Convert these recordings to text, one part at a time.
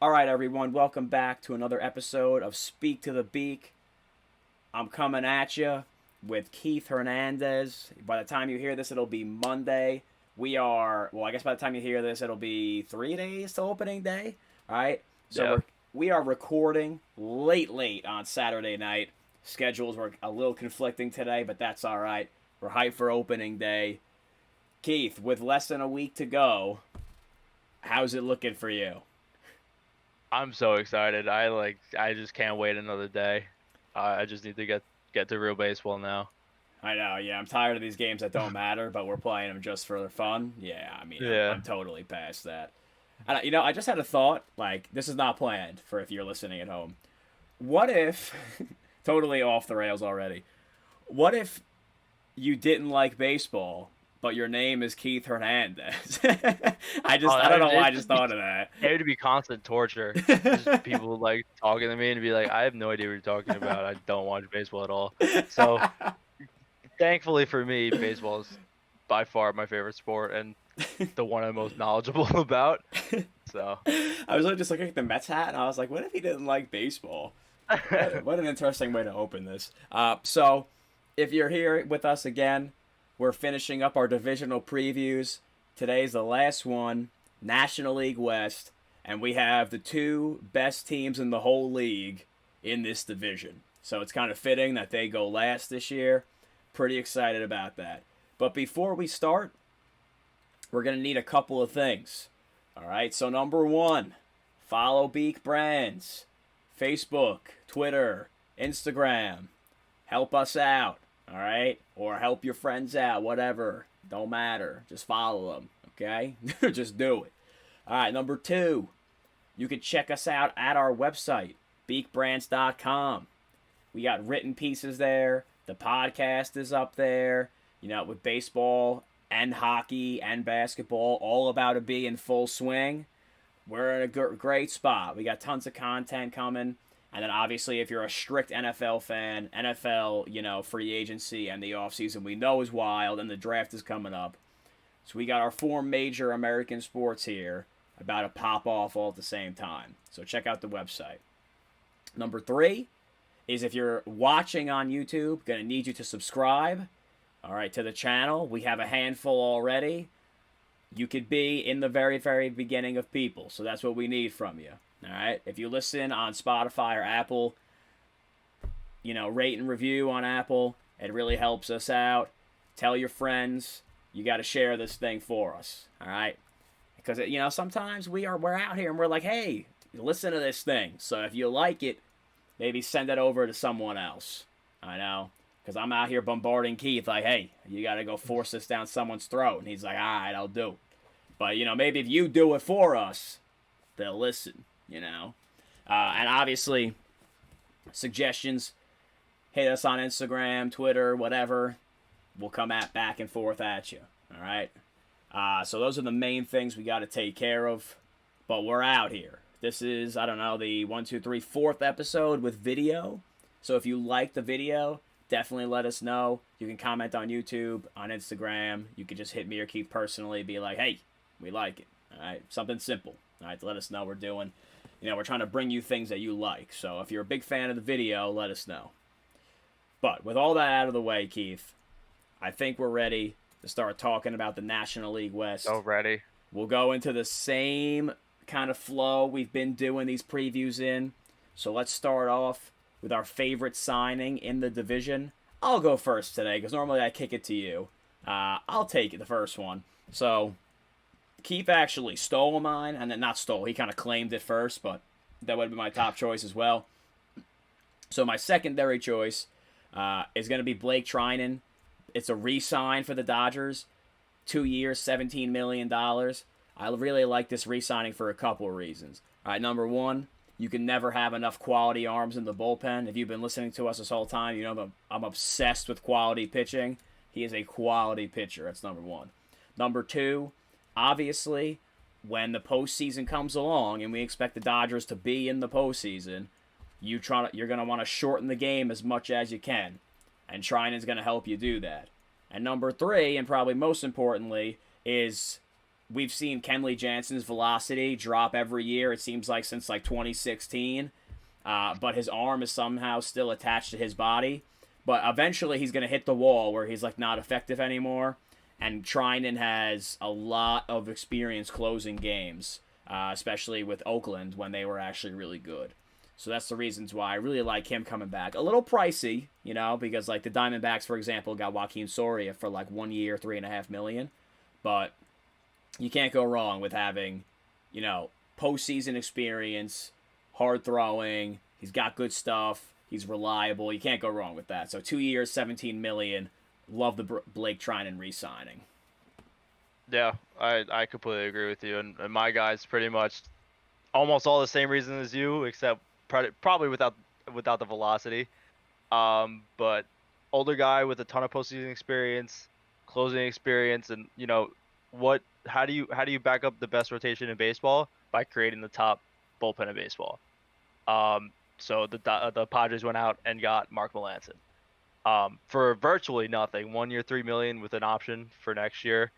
All right, everyone, welcome back to another episode of Speak to the Beak. I'm coming at you with Keith Hernandez. By the time you hear this, it'll be Monday. I guess by the time you hear this, it'll be 3 days to opening day. All right, so Yeah. we are recording late on Saturday night. Schedules were a little conflicting today, but that's all right. We're hyped for opening day. Keith, with less than a week to go, how's it looking for you? I'm so excited. I just can't wait another day. I just need to get to real baseball now. I know, yeah. I'm tired of these games that don't matter, but we're playing them just for fun. Yeah, I mean, I'm, Yeah. I'm totally past that. And I just had a thought. Like, this is not planned for if you're listening at home. What if, totally off the rails already. What if you didn't like baseball, but your name is Keith Hernandez? I don't know why I just thought of that. It would be constant torture. Just people like talking to me and be like, I have no idea what you're talking about. I don't watch baseball at all. So thankfully for me, baseball is by far my favorite sport and the one I'm most knowledgeable about. So I was just looking at the Mets hat, and I was like, what if he didn't like baseball? What an interesting way to open this. So, if you're here with us again, we're finishing up our divisional previews. Today's the last one, National League West, and we have the two best teams in the whole league in this division. So it's kind of fitting that they go last this year. Pretty excited about that. But before we start, we're going to need a couple of things. All right, so number one, follow Beak Brands. Facebook, Twitter, Instagram. Help us out, all right? Or help your friends out, whatever. Don't matter. Just follow them, okay? Just do it. All right, number two, you can check us out at our website, beakbrands.com. We got written pieces there. The podcast is up there, with baseball and hockey and basketball all about to be in full swing. We're in a great spot. We got tons of content coming. And then obviously if you're a strict NFL fan, NFL, free agency and the offseason we know is wild and the draft is coming up. So we got our four major American sports here about to pop off all at the same time. So check out the website. Number three is if you're watching on YouTube, going to need you to subscribe, all right, to the channel. We have a handful already. You could be in the very, very beginning of people. So that's what we need from you. All right. If you listen on Spotify or Apple, rate and review on Apple. It really helps us out. Tell your friends. You got to share this thing for us. All right. Because, sometimes we're out here and we're like, hey, listen to this thing. So if you like it, maybe send it over to someone else. I know. Because I'm out here bombarding Keith like, hey, you got to go force this down someone's throat. And he's like, all right, I'll do it. But, maybe if you do it for us, they'll listen, And obviously, suggestions, hit us on Instagram, Twitter, whatever. We'll come back and forth at you. All right? So those are the main things we got to take care of. But we're out here. This is, the 4th episode with video. So if you like the video, definitely let us know. You can comment on YouTube, on Instagram. You can just hit me or Keith personally. Be like, hey, we like it. All right, something simple. All right, to let us know we're doing. We're trying to bring you things that you like. So if you're a big fan of the video, let us know. But with all that out of the way, Keith, I think we're ready to start talking about the National League West. so ready. We'll go into the same kind of flow we've been doing these previews in. So let's start off with our favorite signing in the division. I'll go first today because normally I kick it to you. I'll take it, the first one. So Keith actually stole mine, and then not stole. He kind of claimed it first, but that would have been my top choice as well. So my secondary choice is going to be Blake Trinin. It's a re-sign for the Dodgers. 2 years, $17 million. I really like this re-signing for a couple of reasons. All right, number one, you can never have enough quality arms in the bullpen. If you've been listening to us this whole time, you know I'm obsessed with quality pitching. He is a quality pitcher. That's number one. Number two, obviously, when the postseason comes along and we expect the Dodgers to be in the postseason, you're going to want to shorten the game as much as you can. And Trinin's going to help you do that. And number three, and probably most importantly, is we've seen Kenley Jansen's velocity drop every year. It seems like since like 2016, but his arm is somehow still attached to his body. But eventually, he's going to hit the wall where he's like not effective anymore. And Trinin has a lot of experience closing games, especially with Oakland when they were actually really good. So that's the reasons why I really like him coming back. A little pricey, you know, because like the Diamondbacks, for example, got Joaquin Soria for like 1 year, $3.5 million. But you can't go wrong with having, you know, postseason experience, hard throwing. He's got good stuff. He's reliable. You can't go wrong with that. So 2 years, $17 million. Love the Blake Trinin re-signing. Yeah, I completely agree with you. And my guy's pretty much almost all the same reason as you, except probably without the velocity. But older guy with a ton of postseason experience, closing experience, and you know how do you back up the best rotation in baseball? By creating the top bullpen in baseball. So the Padres went out and got Mark Malanson for virtually nothing. 1 year, $3 million with an option for next year.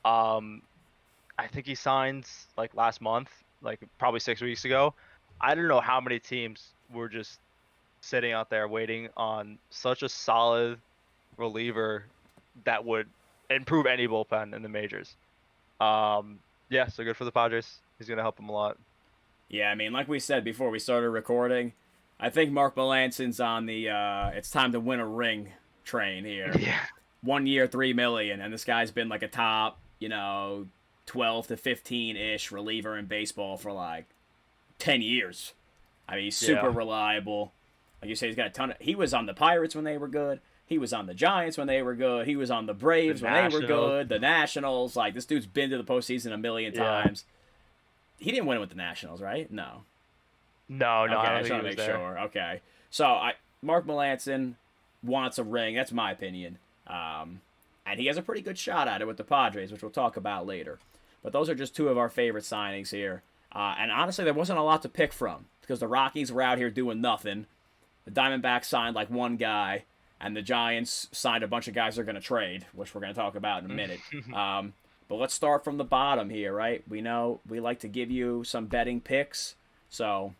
I think he signs like last month, like probably 6 weeks ago. I don't know how many teams were just sitting out there waiting on such a solid reliever that would improve any bullpen in the majors. Yeah, so good for the Padres. He's going to help them a lot. Yeah, I mean, like we said before we started recording, I think Mark Melanson's on the it's time to win a ring train here. Yeah. 1 year, $3 million, and this guy's been like a top, you know, 12 to 15-ish reliever in baseball for like 10 years. I mean, he's super reliable. Like you say, he's got a ton of... He was on the Pirates when they were good. He was on the Giants when they were good. He was on the Braves when they were good. The Nationals. Like, this dude's been to the postseason a million times. He didn't win it with the Nationals, right? No. No, okay, I just want to make sure. Okay. So, Mark Malanson wants a ring. That's my opinion. And he has a pretty good shot at it with the Padres, which we'll talk about later. But those are just two of our favorite signings here. And honestly, there wasn't a lot to pick from because the Rockies were out here doing nothing. The Diamondbacks signed like one guy, and the Giants signed a bunch of guys they're going to trade, which we're going to talk about in a minute. But let's start from the bottom here, right? We know we like to give you some betting picks. So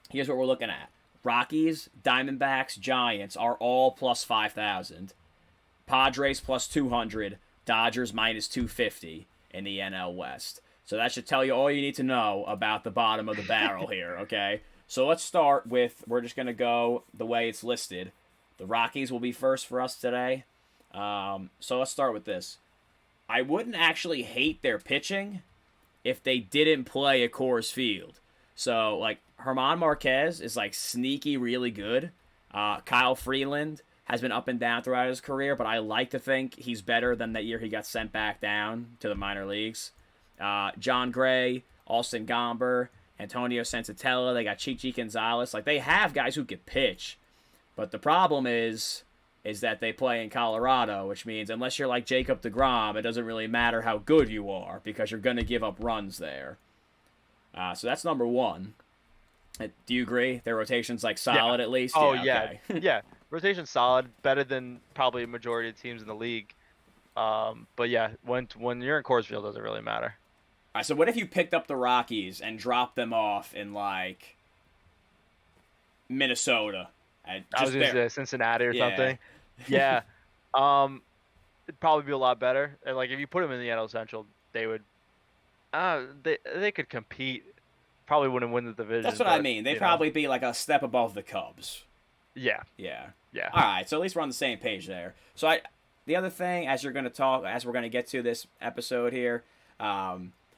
here's what we're looking at. Rockies, Diamondbacks, Giants are all plus 5,000. Padres plus 200. Dodgers minus 250 in the NL West. So that should tell you all you need to know about the bottom of the barrel here, okay? So let's start with, we're just going to go the way it's listed. The Rockies will be first for us today. So let's start with this. I wouldn't actually hate their pitching if they didn't play at Coors Field. So, like, German Marquez is, like, sneaky really good. Kyle Freeland has been up and down throughout his career, but I like to think he's better than that year he got sent back down to the minor leagues. John Gray, Austin Gomber, Antonio Sensatella, they got Chichi Gonzalez. Like, they have guys who can pitch. But the problem is that they play in Colorado, which means unless you're like Jacob deGrom, it doesn't really matter how good you are because you're going to give up runs there. So that's number one. Do you agree? Their rotation's like solid at least? Oh, yeah. Okay. Yeah. Rotation's solid, better than probably a majority of teams in the league. But yeah, when you're in Coors Field, it doesn't really matter. All right, so what if you picked up the Rockies and dropped them off in, like, Minnesota? I was going to say Cincinnati or something. Yeah. It'd probably be a lot better. And, like, if you put them in the NL Central, they would they could compete. Probably wouldn't win the division. That's what I mean. They'd probably be, like, a step above the Cubs. Yeah. Yeah. Yeah. All right, so at least we're on the same page there. So the other thing, as we're going to get to this episode here,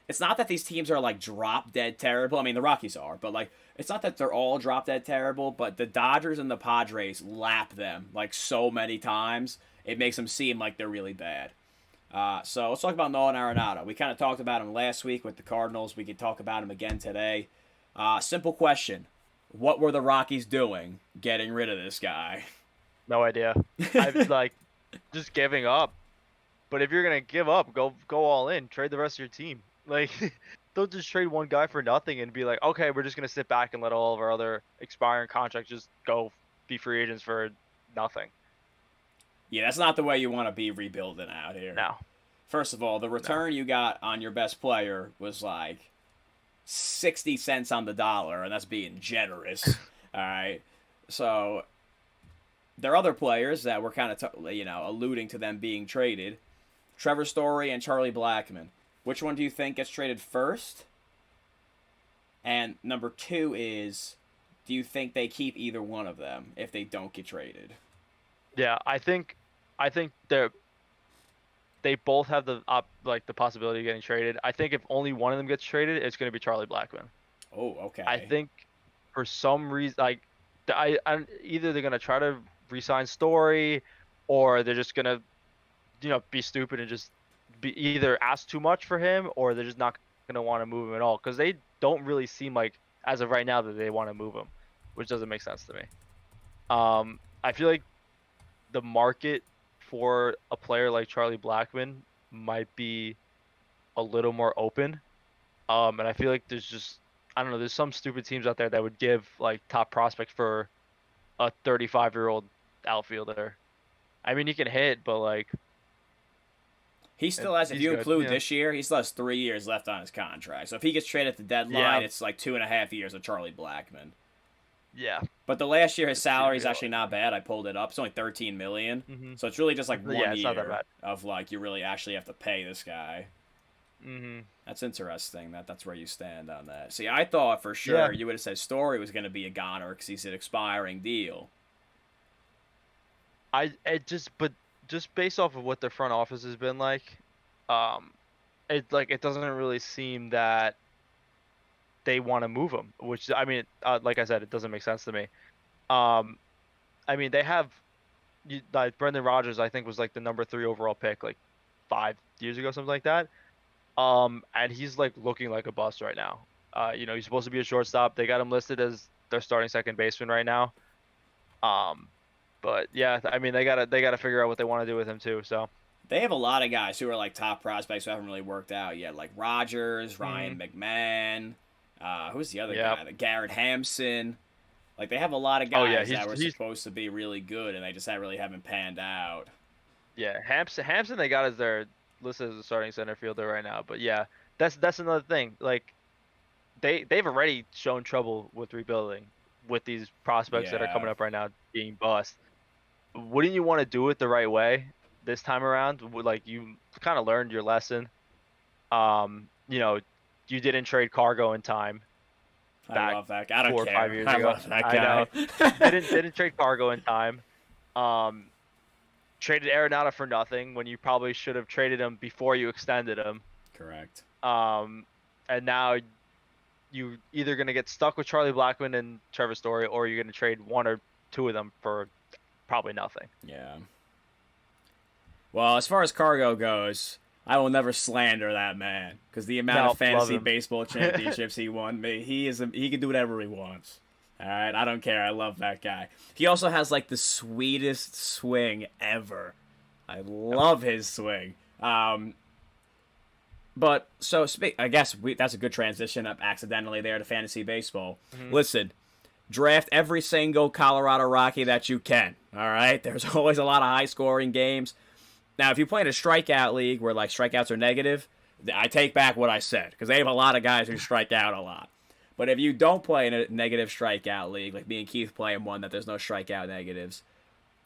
it's not that these teams are, like, drop-dead terrible. I mean, the Rockies are, but, like, it's not that they're all drop-dead terrible, but the Dodgers and the Padres lap them, like, so many times. It makes them seem like they're really bad. So let's talk about Nolan Arenado. We kind of talked about him last week with the Cardinals. We could talk about him again today. Simple question. What were the Rockies doing getting rid of this guy? No idea. I'm, like, just giving up. But if you're going to give up, go all in. Trade the rest of your team. Like, don't just trade one guy for nothing and be like, okay, we're just going to sit back and let all of our other expiring contracts just go be free agents for nothing. Yeah, that's not the way you want to be rebuilding out here. No. First of all, the return you got on your best player was like 60 cents on the dollar, and that's being generous. All right. So there are other players that were kind of, alluding to them being traded. Trevor Story and Charlie Blackmon. Which one do you think gets traded first? And number 2 is, do you think they keep either one of them if they don't get traded? Yeah, I think they both have the possibility of getting traded. I think if only one of them gets traded, it's going to be Charlie Blackmon. Oh, okay. I think for some reason, either they're going to try to re-sign Story, or they're just going to, be stupid and just be either ask too much for him, or they're just not going to want to move him at all, because they don't really seem like, as of right now, that they want to move him, which doesn't make sense to me. I feel like the market for a player like Charlie Blackmon might be a little more open. And I feel like there's some stupid teams out there that would give like top prospects for a 35-year-old outfielder. I mean, he can hit, but like he still has, if you include this year, he still has 3 years left on his contract. So if he gets traded at the deadline, it's like 2.5 years of Charlie Blackmon. Yeah. But the last year, his salary is actually not bad. I pulled it up. It's only $13 million. Mm-hmm. So it's really just like 1 it's year not that bad. of like you really actually have to pay this guy. Mm-hmm. That's interesting. That's where you stand on that. See, I thought for sure you would have said Story was going to be a goner because he's an expiring deal. But just based off of what their front office has been like, it doesn't really seem that they want to move him, which, I mean, like I said, it doesn't make sense to me. I mean, they have, like, Brendan Rodgers, I think, was like the number 3 overall pick like 5 years ago, something like that. And he's like looking like a bust right now. He's supposed to be a shortstop. They got him listed as their starting second baseman right now. But yeah, I mean, they gotta figure out what they want to do with him too. So they have a lot of guys who are like top prospects who haven't really worked out yet, like Rodgers, Ryan McMahon. Who's the other guy? Garrett Hampson. Like, they have a lot of guys that were supposed to be really good, and they just haven't panned out. Yeah, Hampson they got as their listed as a starting center fielder right now. But yeah, that's another thing. Like, they've already shown trouble with rebuilding with these prospects that are coming up right now being bust. Wouldn't you want to do it the right way this time around? Like, you kind of learned your lesson. You didn't trade Cargo in time. I love that guy. I don't 4 care. or 5 years I ago. love that guy. I know. didn't trade Cargo in time. Traded Arenado for nothing when you probably should have traded him before you extended him. Correct. And now you either going to get stuck with Charlie Blackmon and Trevor Story, or you're going to trade 1 or 2 of them for probably nothing. Yeah. Well, as far as Cargo goes, I will never slander that man, because the amount of fantasy baseball championships he won, he can do whatever he wants. All right, I don't care. I love that guy. He also has like the sweetest swing ever. I love his swing. But so I guess that's a good transition up accidentally there to fantasy baseball. Mm-hmm. Listen, draft every single Colorado Rocky that you can. All right, there's always a lot of high scoring games. Now, if you play in a strikeout league where like strikeouts are negative, I take back what I said, because they have a lot of guys who strike out a lot. But if you don't play in a negative strikeout league, like me and Keith play in one that there's no strikeout negatives,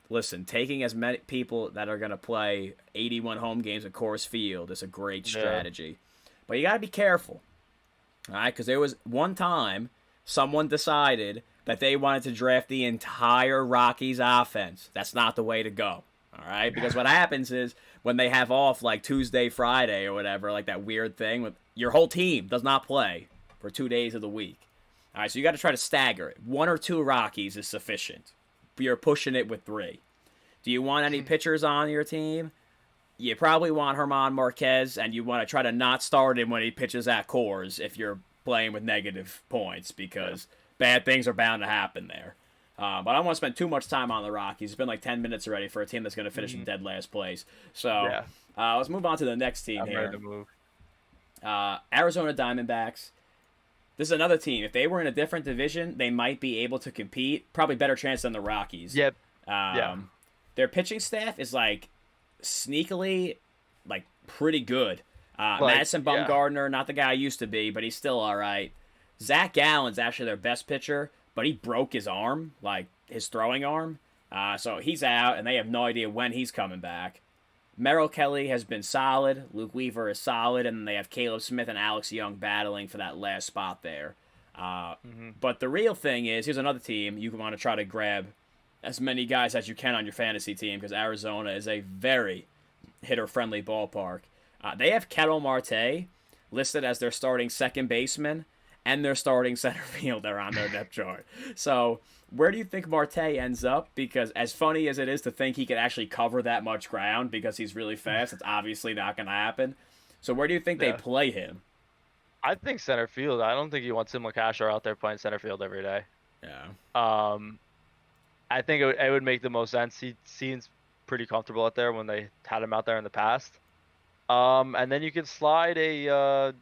listen, taking as many people that are going to play 81 home games at Coors Field is a great strategy. But you got to be careful, all right? Because there was one time someone decided that they wanted to draft the entire Rockies offense. That's not the way to go. All right, because what happens is when they have off like Tuesday, Friday, or whatever, like that weird thing, with your whole team does not play for 2 days of the week. All right, so you got to try to stagger it. 1 or 2 Rockies is sufficient. You're pushing it with 3. Do you want any pitchers on your team? You probably want German Marquez, and you want to try to not start him when he pitches at Coors if you're playing with negative points, because bad things are bound to happen there. But I don't want to spend too much time on the Rockies. It's been like 10 minutes already for a team that's going to finish in dead last place. So let's move on to the next team here. I'm ready to move. Arizona Diamondbacks. This is another team. If they were in a different division, they might be able to compete. Probably better chance than the Rockies. Yep. Their pitching staff is like sneakily like pretty good. Like, Madison yeah. Bumgarner, not the guy I used to be, but he's still all right. Zac Gallen's actually their best pitcher, but he broke his arm, like his throwing arm. So he's out, and they have no idea when he's coming back. Merrill Kelly has been solid. Luke Weaver is solid, and then they have Caleb Smith and Alex Young battling for that last spot there. But the real thing is, here's another team you want to try to grab as many guys as you can on your fantasy team, because Arizona is a very hitter-friendly ballpark. They have Ketel Marte listed as their starting second baseman and their starting center fielder on their depth chart. So where do you think Marte ends up? Because as funny as it is to think he could actually cover that much ground because he's really fast, it's obviously not going to happen. So where do you think they play him? I think center field. I don't think you want Tim LeCasher out there playing center field every day. Yeah. I think it would make the most sense. He seems pretty comfortable out there when they had him out there in the past. And then you could slide a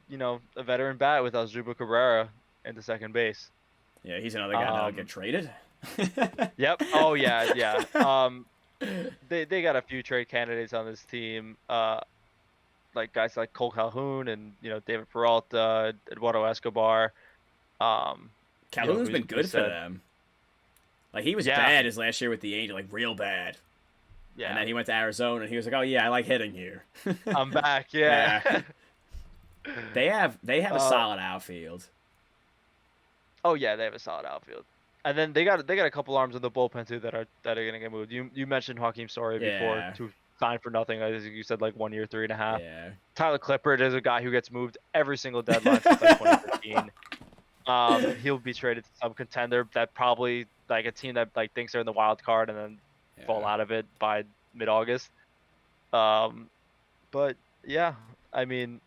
veteran bat with Asdrubal Cabrera into second base. Yeah, he's another guy that'll get traded. Yep. Oh yeah, yeah. They got a few trade candidates on this team. Like guys like Cole Calhoun and David Peralta, Eduardo Escobar. Calhoun's been good for them. Like he was bad his last year with the Angels, like real bad. Yeah. And then he went to Arizona and he was like, "Oh yeah, I like hitting here. I'm back." Yeah. They have a solid outfield. Oh yeah, they have a solid outfield. And then they got a couple arms in the bullpen too that are gonna get moved. You mentioned Joakim Soria before, to sign for nothing. I think you said like 1 year, 3.5. Yeah. Tyler Clippard is a guy who gets moved every single deadline since like 2015. He'll be traded to some contender that probably like a team that like thinks they're in the wild card and then fall out of it by mid-August. But yeah, I mean,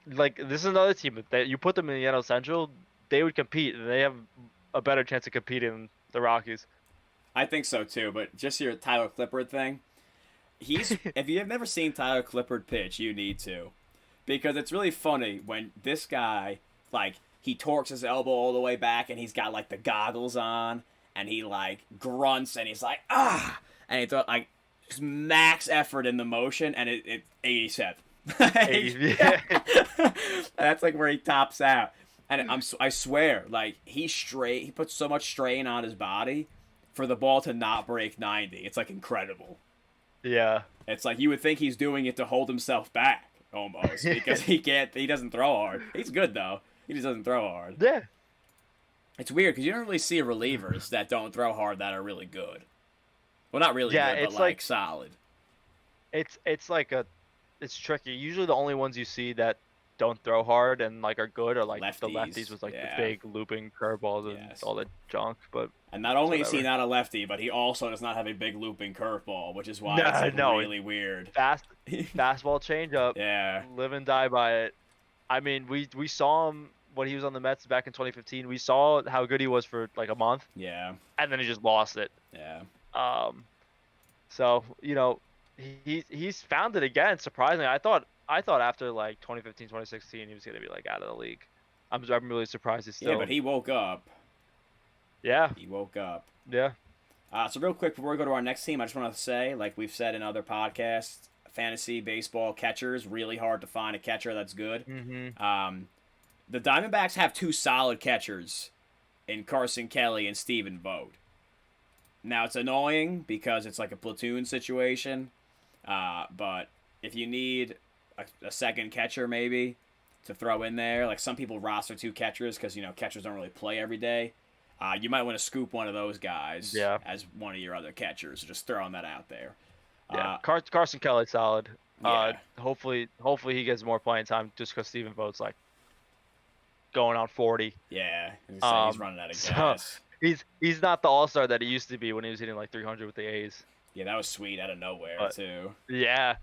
like this is another team that you put them in the NL Central, they would compete, and they have a better chance of competing than the Rockies. I think so too, but just your Tyler Clippard thing. If you have never seen Tyler Clippard pitch, you need to. Because it's really funny when this guy, like, he torques his elbow all the way back and he's got, like, the goggles on and he, like, grunts and he's like, ah! And he throws, like, just max effort in the motion and it 87. 80, yeah. That's, like, where he tops out. And I swear, like, he puts so much strain on his body for the ball to not break 90. It's, like, incredible. Yeah. It's like you would think he's doing it to hold himself back, almost, because he doesn't throw hard. He's good, though. He just doesn't throw hard. Yeah. It's weird, because you don't really see relievers that don't throw hard that are really good. Well, not really good, but, like, solid. It's tricky. Usually the only ones you see that don't throw hard and like are good are like the lefties with like the big looping curveballs and all that junk. And not only is he not a lefty, but he also does not have a big looping curveball, which is why it's really weird. Fastball changeup. Yeah. Live and die by it. I mean, we saw him when he was on the Mets back in 2015. We saw how good he was for like a month. Yeah. And then he just lost it. Yeah. So he's found it again. Surprisingly, I thought after like 2015, 2016, he was gonna be like out of the league. I'm really surprised he's still. Yeah, but he woke up. Yeah. He woke up. Yeah. So real quick before we go to our next team, I just want to say, like we've said in other podcasts, fantasy baseball catchers, really hard to find a catcher that's good. Mm-hmm. The Diamondbacks have two solid catchers in Carson Kelly and Stephen Vogt. Now it's annoying because it's like a platoon situation, but if you need a second catcher maybe to throw in there, like some people roster two catchers because catchers don't really play every day. You might want to scoop one of those guys as one of your other catchers. Just throwing that out there. Yeah, Carson Kelly's solid. Yeah. Hopefully he gets more playing time just because Stephen Vogt's like going on 40. Yeah, he's running out of gas. He's not the all-star that he used to be when he was hitting like 300 with the A's. Yeah, that was sweet out of nowhere too. Yeah.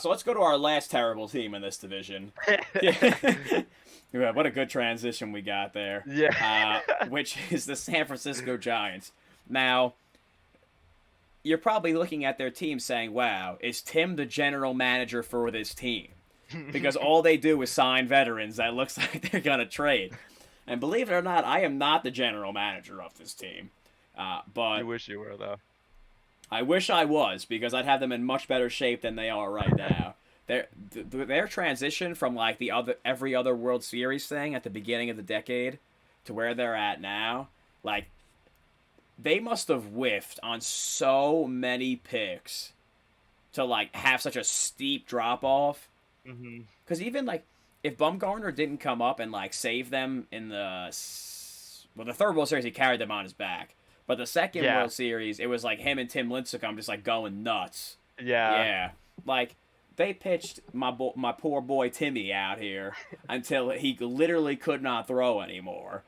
So let's go to our last terrible team in this division. What a good transition we got there. Yeah. Which is the San Francisco Giants. Now, you're probably looking at their team saying, wow, is Tim the general manager for this team? Because all they do is sign veterans that looks like they're going to trade. And believe it or not, I am not the general manager of this team. But I wish you were, though. I wish I was, because I'd have them in much better shape than they are right now. Their transition from like every other World Series thing at the beginning of the decade to where they're at now, like they must have whiffed on so many picks to like have such a steep drop off. Because even like if Bumgarner didn't come up and like save them in the third World Series, he carried them on his back. But the second World Series, it was like him and Tim Lincecum just like going nuts. Yeah. Like they pitched my poor boy Timmy out here until he literally could not throw anymore.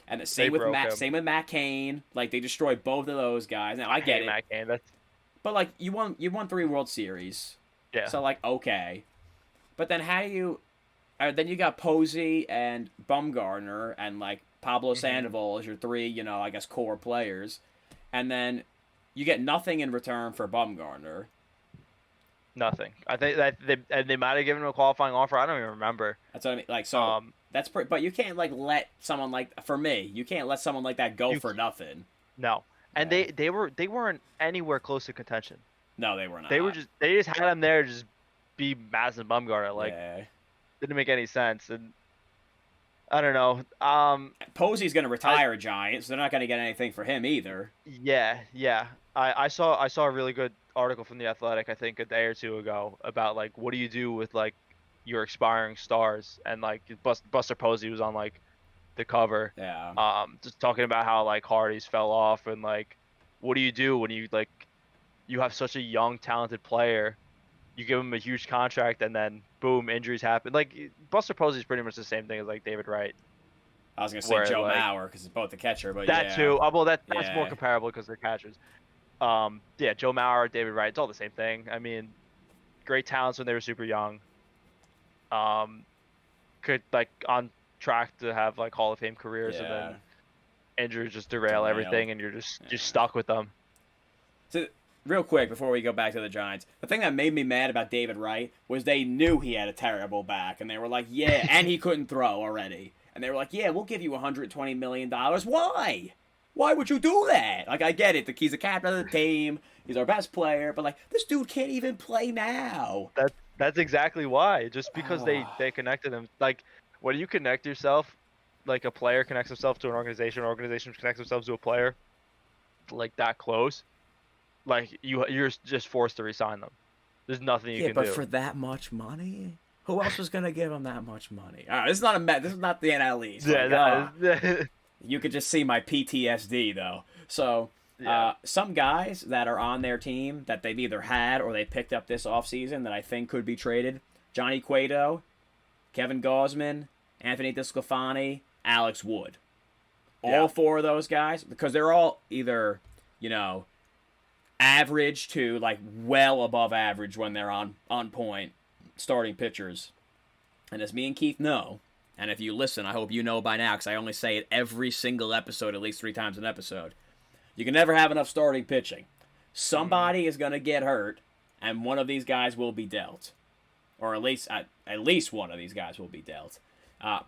And the same with Matt Cain. Like they destroyed both of those guys. Now I get it. Matt Cain, but like you won 3 World Series. Yeah. So like okay. But then how do you then you got Posey and Bumgarner and like Pablo Sandoval as your 3, I guess core players. And then you get nothing in return for Bumgarner. Nothing. I think that they might have given him a qualifying offer. I don't even remember. That's what I mean. Like so, but you can't like let someone like you can't let someone like that go for nothing. No, and they weren't anywhere close to contention. No, they were not. They just had him there to just be Madison Bumgarner. Like didn't make any sense, and I don't know. Posey's gonna retire a Giant, so they're not gonna get anything for him either. Yeah. I saw a really good article from The Athletic, I think a day or two ago, about like what do you do with like your expiring stars, and like Buster Posey was on like the cover. Yeah. Just talking about how like Hardy's fell off, and like what do you do when you like you have such a young talented player, you give him a huge contract and then boom, injuries happen. Like Buster Posey's pretty much the same thing as like David Wright. I was gonna say Joe Mauer because it's both the catcher, but that too. Well, that's more comparable because they're catchers. Joe Mauer, David Wright, it's all the same thing. I mean, great talents when they were super young. Could like on track to have like Hall of Fame careers, and then injuries just derail everything, and you're just stuck with them. So, real quick before we go back to the Giants, the thing that made me mad about David Wright was they knew he had a terrible back, and they were like, and he couldn't throw already, and they were like, we'll give you $120 million. Why? Why would you do that? Like, I get it. He's the captain of the team. He's our best player. But, like, this dude can't even play now. That's exactly why. Just because they connected him. Like, when you connect yourself, like a player connects himself to an organization connects themselves to a player, like that close, like, you're just forced to resign them. There's nothing you can do. Yeah, but for that much money? Who else was going to give him that much money? All right, this is not the NL East. You could just see my PTSD, though. So, some guys that are on their team that they've either had or they picked up this offseason that I think could be traded: Johnny Cueto, Kevin Gausman, Anthony DeSclafani, Alex Wood. All 4 of those guys, because they're all either, average to, like, well above average when they're on point starting pitchers. And as me and Keith know, and if you listen, I hope you know by now, because I only say it every single episode, at least 3 times an episode. You can never have enough starting pitching. Somebody is going to get hurt, and one of these guys will be dealt. Or at least one of these guys will be dealt.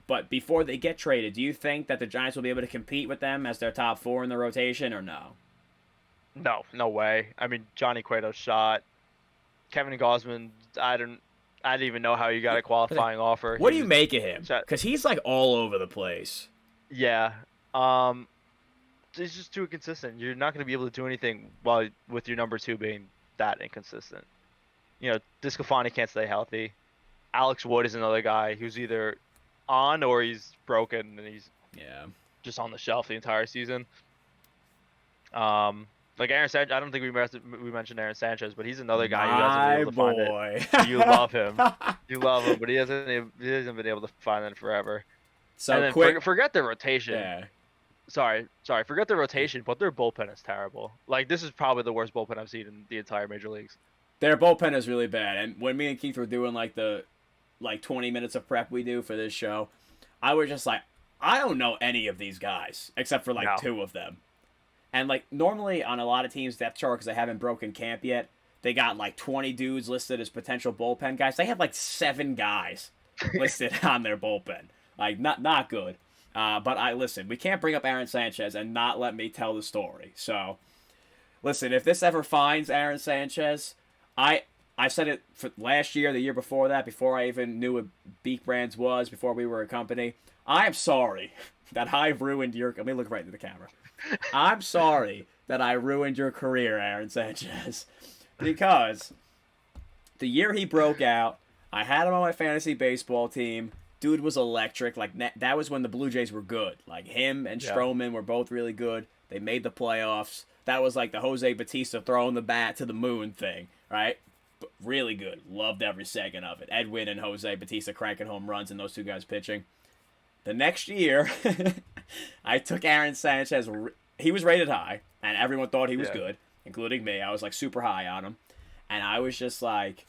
But before they get traded, do you think that the Giants will be able to compete with them as their top 4 in the rotation, or no? No way. I mean, Johnny Cueto's shot. Kevin Gausman, I didn't even know how you got a qualifying offer. What do you make of him? Because he's like all over the place. Yeah. He's just too inconsistent. You're not going to be able to do anything with your number 2 being that inconsistent. DeSclafani can't stay healthy. Alex Wood is another guy who's either on or he's broken and he's just on the shelf the entire season. Like Aaron Sanchez, I don't think we mentioned Aaron Sanchez, but he's another guy who hasn't been able to find it. You love him. You love him, but he hasn't been able to find it forever. So and then quick, forget the rotation. Yeah. Sorry, forget the rotation, but their bullpen is terrible. Like, this is probably the worst bullpen I've seen in the entire major leagues. Their bullpen is really bad, and when me and Keith were doing like the 20 minutes of prep we do for this show, I was just like, I don't know any of these guys except for 2 of them. And, like, normally on a lot of teams' depth chart, because they haven't broken camp yet, they got, 20 dudes listed as potential bullpen guys. They have, 7 guys listed on their bullpen. Like, not good. But listen, we can't bring up Aaron Sanchez and not let me tell the story. So, Listen, if this ever finds Aaron Sanchez, I said it for last year, the year before that, before I even knew what Beak Brands was, before we were a company. I am sorry that I ruined your. Let me look right into the camera. I'm sorry that I ruined your career, Aaron Sanchez, because the year he broke out, I had him on my fantasy baseball team. Dude was electric. Like that was when the Blue Jays were good. Like him and Stroman were both really good. They made the playoffs. That was like the Jose Bautista throwing the bat to the moon thing, right? But really good. Loved every second of it. Edwin and Jose Bautista cranking home runs and those two guys pitching. The next year, I took Aaron Sanchez. He was rated high, and everyone thought he was good, including me. I was like super high on him. And I was just like,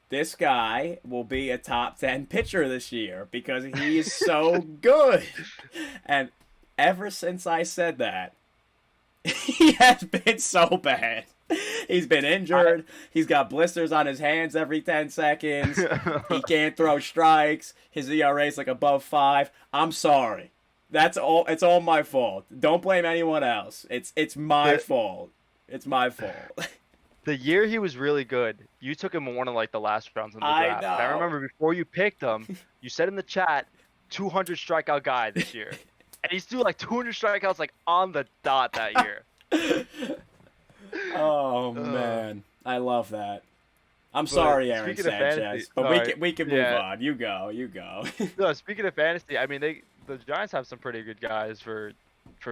this guy will be a top 10 pitcher this year because he is so good. And ever since I said that, he has been so bad. He's been injured. He's got blisters on his hands every 10 seconds. He can't throw strikes. His ERA is like above 5. I'm sorry. That's all. It's all my fault. Don't blame anyone else. It's my fault. It's my fault. The year he was really good, you took him in one of like the last rounds in the draft. know. I remember before you picked him, you said in the chat, 200 strikeout guy this year. And he's doing like 200 strikeouts like on the dot that year. Oh man, I love that. I'm sorry, Aaron Sanchez, but we can move on. You go. No, speaking of fantasy, I mean the Giants have some pretty good guys for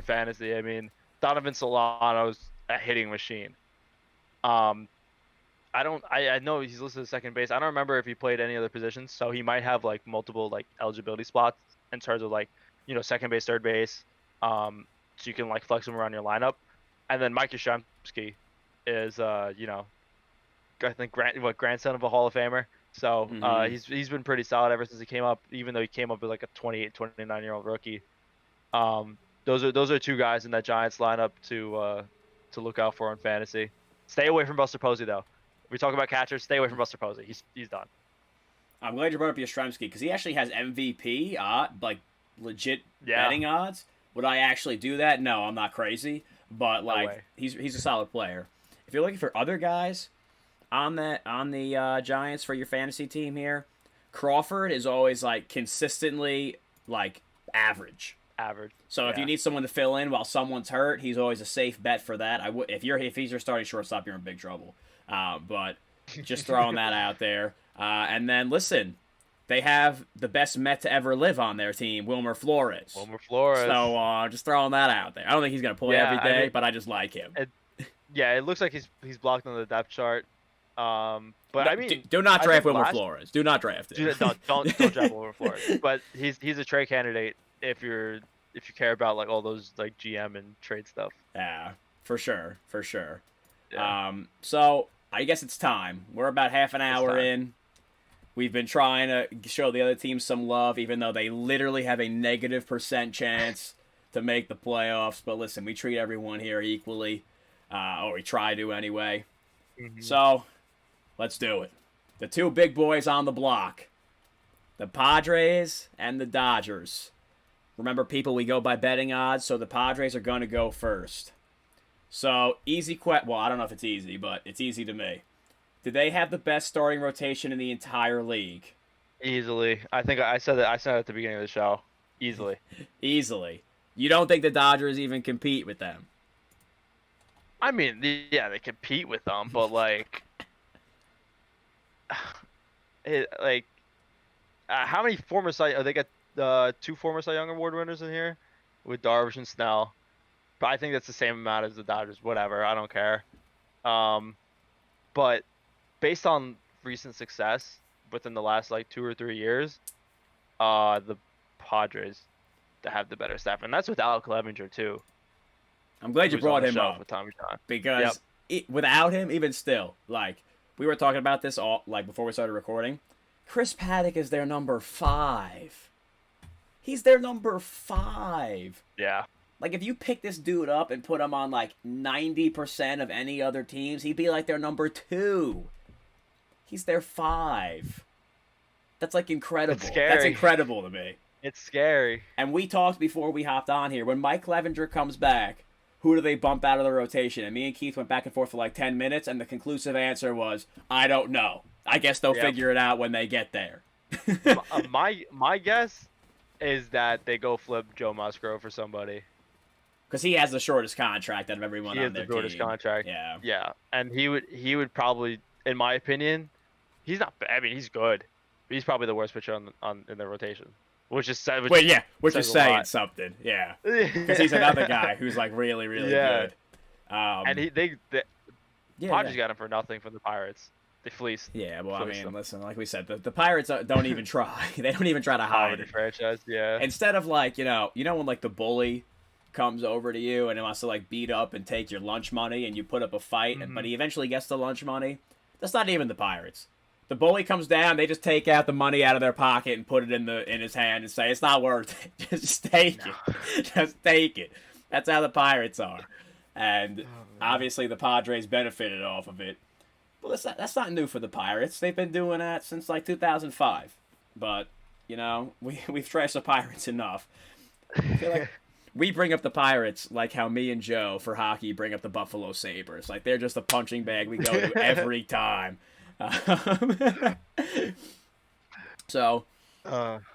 fantasy. I mean, Donovan Solano's a hitting machine. I know he's listed as second base. I don't remember if he played any other positions, so he might have like multiple like eligibility spots in terms of like, you know, second base, third base. So you can like flex him around your lineup. And then Mike Yastrzemski is you know, I think grandson of a Hall of Famer. So he's been pretty solid ever since he came up, even though he came up as like a 28, 29-year-old rookie. Those are two guys in that Giants lineup to look out for in fantasy. Stay away from Buster Posey, though. We talk about catchers. Stay away from Buster Posey. He's done. I'm glad you brought up Yastrzemski because he actually has MVP, like legit betting odds. Would I actually do that? No, I'm not crazy. But like he's a solid player. If you're looking for other guys on the Giants for your fantasy team here, Crawford is always like consistently like average. So if you need someone to fill in while someone's hurt, he's always a safe bet for that. If he's your starting shortstop, you're in big trouble. But just throwing that out there. And then listen, they have the best Met to ever live on their team, Wilmer Flores. So just throwing that out there. I don't think he's gonna play every day, but I just like him. It looks like he's blocked on the depth chart. But I mean, do not draft Wilmer Flores. Do not draft him. Don't draft Wilmer Flores. But he's a trade candidate if you care about like all those like GM and trade stuff. Yeah, for sure. Yeah. So I guess it's time. We're about half an hour in. We've been trying to show the other team some love, even though they literally have a -% chance to make the playoffs. But listen, we treat everyone here equally, or we try to anyway. So let's do it. The two big boys on the block, the Padres and the Dodgers. Remember, people, we go by betting odds, so the Padres are going to go first. So, well, I don't know if it's easy, but it's easy to me. Do they have the best starting rotation in the entire league? Easily. I think I said that at the beginning of the show. Easily. Easily. You don't think the Dodgers even compete with them? I mean, yeah, they compete with them, but like, how many former they got 2 former Cy Young Award winners in here with Darvish and Snell. But I think that's the same amount as the Dodgers. Whatever, I don't care. But based on recent success within the last like 2 or 3 years, the Padres have the better staff, and that's without Clevenger too. I'm glad you brought him up with Tommy John. Because without him, even still, like we were talking about this all like before we started recording, Chris Paddock is their number 5. He's their number 5. Yeah. Like, if you pick this dude up and put him on, like, 90% of any other teams, he'd be, like, their number 2. He's their 5. That's, like, incredible. It's scary. That's incredible to me. It's scary. And we talked before we hopped on here. When Mike Clevenger comes back, who do they bump out of the rotation? And me and Keith went back and forth for like 10 minutes, and the conclusive answer was, I don't know. I guess they'll figure it out when they get there. My guess is that they go flip Joe Musgrove for somebody. Because he has the shortest contract out of everyone on their team. He has the shortest contract. Yeah. And he would probably, in my opinion, he's not bad. I mean, he's good. But he's probably the worst pitcher in the rotation. Which is saying something. Yeah. Because he's another guy who's like really, really good. And the Padres got him for nothing from the Pirates. They fleeced. Yeah, well, I mean, listen, like we said, the Pirates don't even try. They don't even try to hide it. Franchise, yeah. Instead of like, you know when like the bully comes over to you and he wants to like beat up and take your lunch money and you put up a fight, but he eventually gets the lunch money. That's not even the Pirates. The bully comes down, they just take out the money out of their pocket and put it in his hand and say, it's not worth it. Just take it. Just take it. That's how the Pirates are. And obviously the Padres benefited off of it. Well, that's not new for the Pirates. They've been doing that since like 2005. But, we've trashed the Pirates enough. I feel like we bring up the Pirates like how me and Joe for hockey bring up the Buffalo Sabres. Like they're just a punching bag we go to every time. So,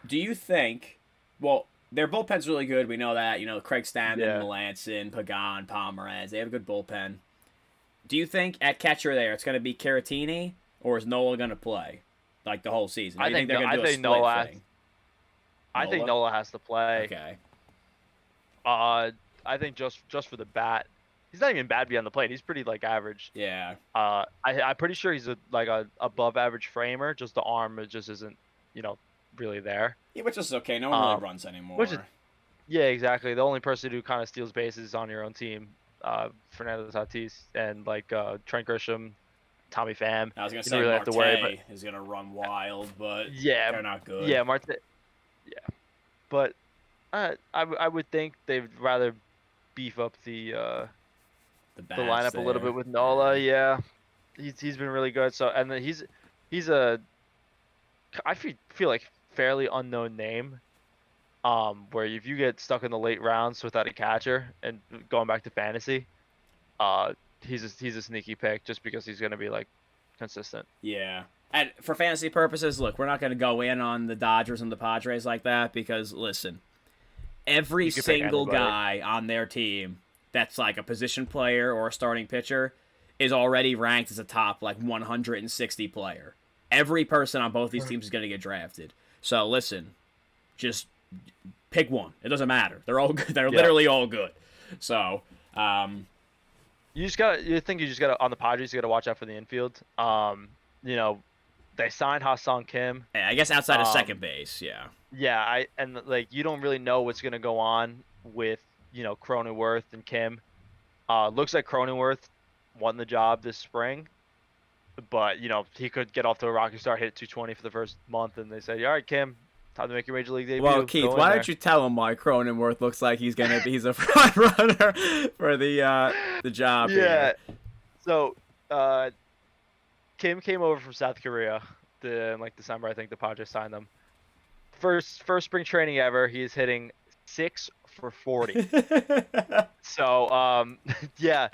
do you think? Well, their bullpen's really good. We know that. Craig Stammen, Malanson, Pagan, Pomeranz. They have a good bullpen. Do you think at catcher there it's going to be Caratini, or is Nola going to play like the whole season? I think they're going to do a split thing. I think Nola has to play. Okay. I think just for the bat. He's not even bad beyond the plate. He's pretty like average. Yeah. I'm pretty sure he's a above average framer. Just the arm just isn't, really there. Yeah, which is okay. No one really runs anymore. Yeah, exactly. The only person who kind of steals bases on your own team, Fernando Tatis and Trent Grisham, Tommy Pham. I was gonna say really Marte is gonna run wild, but they're not good. Yeah, Marte. Yeah, but I would think they'd rather beef up the lineup a little bit with Nola. Yeah, he's been really good. So and then he's a I feel like fairly unknown name. Where if you get stuck in the late rounds without a catcher and going back to fantasy, he's a sneaky pick just because he's gonna be consistent. Yeah. And for fantasy purposes, look, we're not going to go in on the Dodgers and the Padres like that because, listen, every single guy on their team that's like a position player or a starting pitcher is already ranked as a top 160 player. Every person on both these teams is going to get drafted. So listen, just pick one. It doesn't matter. They're all good. They're literally all good. So you just got on the Padres. You got to watch out for the infield. They signed Ha-Sung Kim. Yeah, I guess outside of second base. Yeah. Yeah, you don't really know what's going to go on with Cronenworth and Kim. Looks like Cronenworth won the job this spring, but he could get off to a rocky start, hit 220 for the first month, and they say, "All right, Kim, time to make your major league debut." Well, Keith, why don't you tell him why Cronenworth looks like he's a front runner for the job? Yeah. Here. So, Kim came over from South Korea in December. I think the Padres signed them. First spring training ever. He is hitting 6 for 40. So, yeah.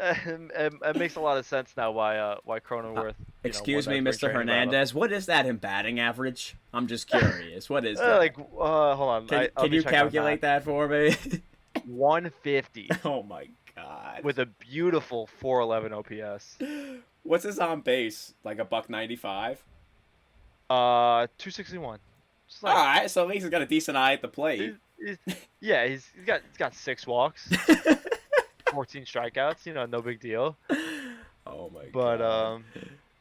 It makes a lot of sense now why Cronenworth. Excuse me, Mr. Hernandez. What is that in batting average? I'm just curious. What is that? Hold on. Can you calculate that for me? 150. Oh my god. With a beautiful 411 OPS. What's his on base? Like $195? 261. All right, so at least he's got a decent eye at the plate. He's got 6 walks. 14 strikeouts, no big deal. Oh my god. But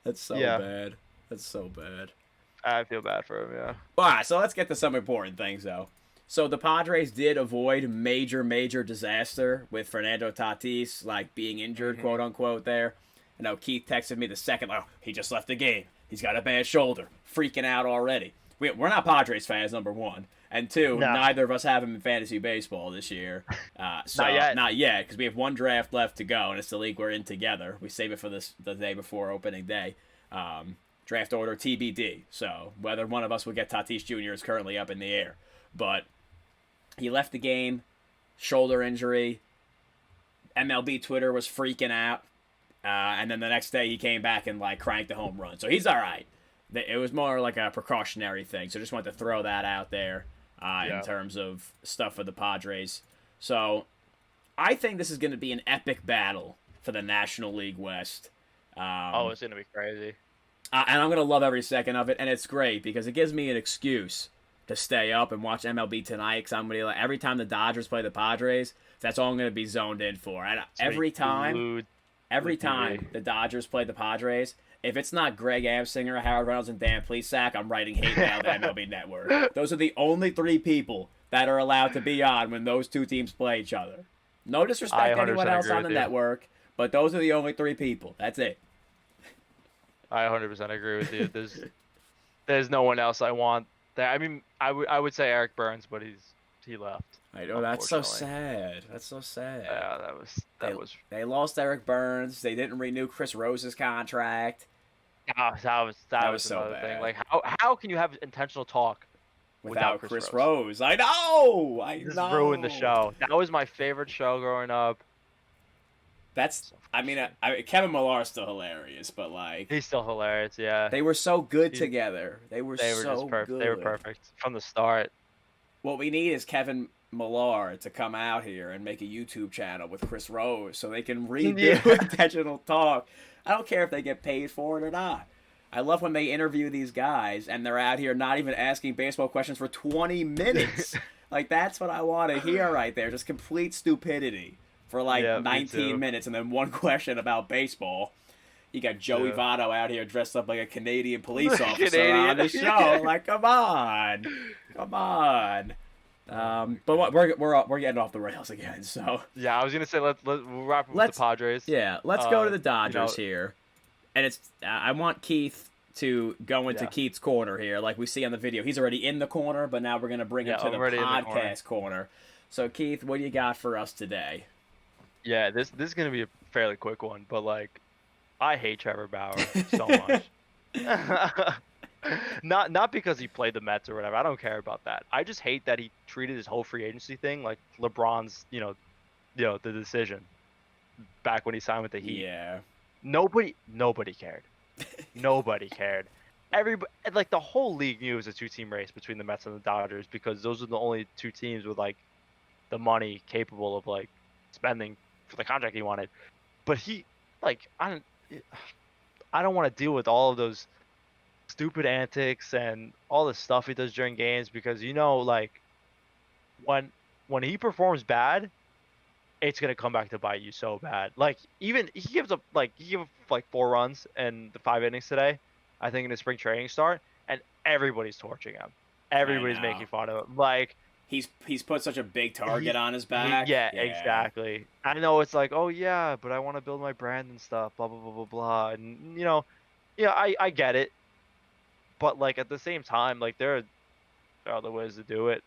that's so bad. That's so bad. I feel bad for him, yeah. All right, so let's get to some important things though. So the Padres did avoid major disaster with Fernando Tatis being injured, quote unquote there. I know Keith texted me the second, he just left the game. He's got a bad shoulder. Freaking out already. We're not Padres fans, number one. And two, neither of us have him in fantasy baseball this year. Not yet, because we have one draft left to go, and it's the league we're in together. We save it for the day before opening day. Draft order TBD. So whether one of us will get Tatis Jr. is currently up in the air. But he left the game, shoulder injury. MLB Twitter was freaking out. And then the next day he came back and like cranked the home run. So he's all right. It was more like a precautionary thing. So just wanted to throw that out there in terms of stuff for the Padres. So I think this is going to be an epic battle for the National League West. It's going to be crazy. And I'm going to love every second of it. And it's great because it gives me an excuse to stay up and watch MLB tonight. Because I'm going to like, every time the Dodgers play the Padres, that's all I'm going to be zoned in for. And every time the Dodgers play the Padres, if it's not Greg Amsinger, Howard Reynolds, and Dan Plesac, I'm writing hate mail to MLB Network. Those are the only 3 people that are allowed to be on when those 2 teams play each other. No disrespect to anyone else on the network, but those are the only 3 people. That's it. I 100% agree with you. There's no one else I want. I mean, I would say Eric Burns, but he left. I know, that's so sad. That's so sad. Yeah, They lost Eric Burns. They didn't renew Chris Rose's contract. That was so another bad. thing. Like how can you have intentional talk without Chris Rose? I know. Just ruined the show. That was my favorite show growing up. Kevin Millar's still hilarious, but like he's still hilarious. Yeah, they were so good together. They were just perfect. They were perfect from the start. What we need is Kevin Millar to come out here and make a YouTube channel with Chris Rose so they can redo intentional talk. I don't care if they get paid for it or not. I love when they interview these guys and they're out here not even asking baseball questions for 20 minutes. Like, that's what I want to hear right there. Just complete stupidity for like 19 minutes and then one question about baseball. You got Joey Votto out here dressed up like a Canadian police officer on the show. Like, come on. But we're getting off the rails again. So yeah, I was gonna say we'll wrap up with the Padres. Yeah, let's go to the Dodgers here, and it's I want Keith to go into Keith's corner here, like we see on the video. He's already in the corner, but now we're gonna bring him to the podcast corner. So Keith, what do you got for us today? Yeah, this is gonna be a fairly quick one, but like I hate Trevor Bauer so much. Not because he played the Mets or whatever. I don't care about that. I just hate that he treated his whole free agency thing like LeBron's, the decision back when he signed with the Heat. Yeah. Nobody cared. Nobody cared. Everybody, like the whole league knew it was a 2-team race between the Mets and the Dodgers because those are the only 2 teams with like the money capable of like spending for the contract he wanted. But he, like, I don't want to deal with all of those stupid antics and all the stuff he does during games because like when he performs bad, it's gonna come back to bite you so bad. Like even he gave up 4 runs in the 5 innings today, I think in the spring training start, and everybody's torching him. Everybody's making fun of him. Like he's put such a big target on his back. Yeah, exactly. I know it's like, oh yeah, but I want to build my brand and stuff, blah blah blah blah blah, and I get it. But like at the same time, like there are other ways to do it.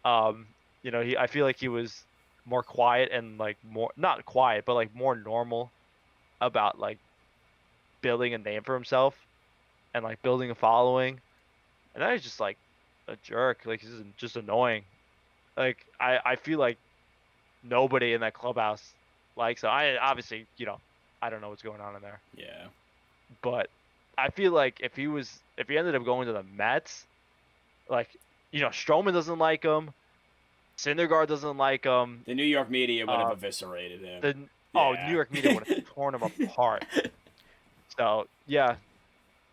I feel like he was more quiet and like more not quiet, but like more normal about like building a name for himself and like building a following. And now he's just like a jerk. Like he's just annoying. Like I feel like nobody in that clubhouse likes him. I obviously I don't know what's going on in there. Yeah. But I feel like if he ended up going to the Mets, like, Stroman doesn't like him, Syndergaard doesn't like him. The New York media would have eviscerated him. New York media would have torn him apart. So, yeah.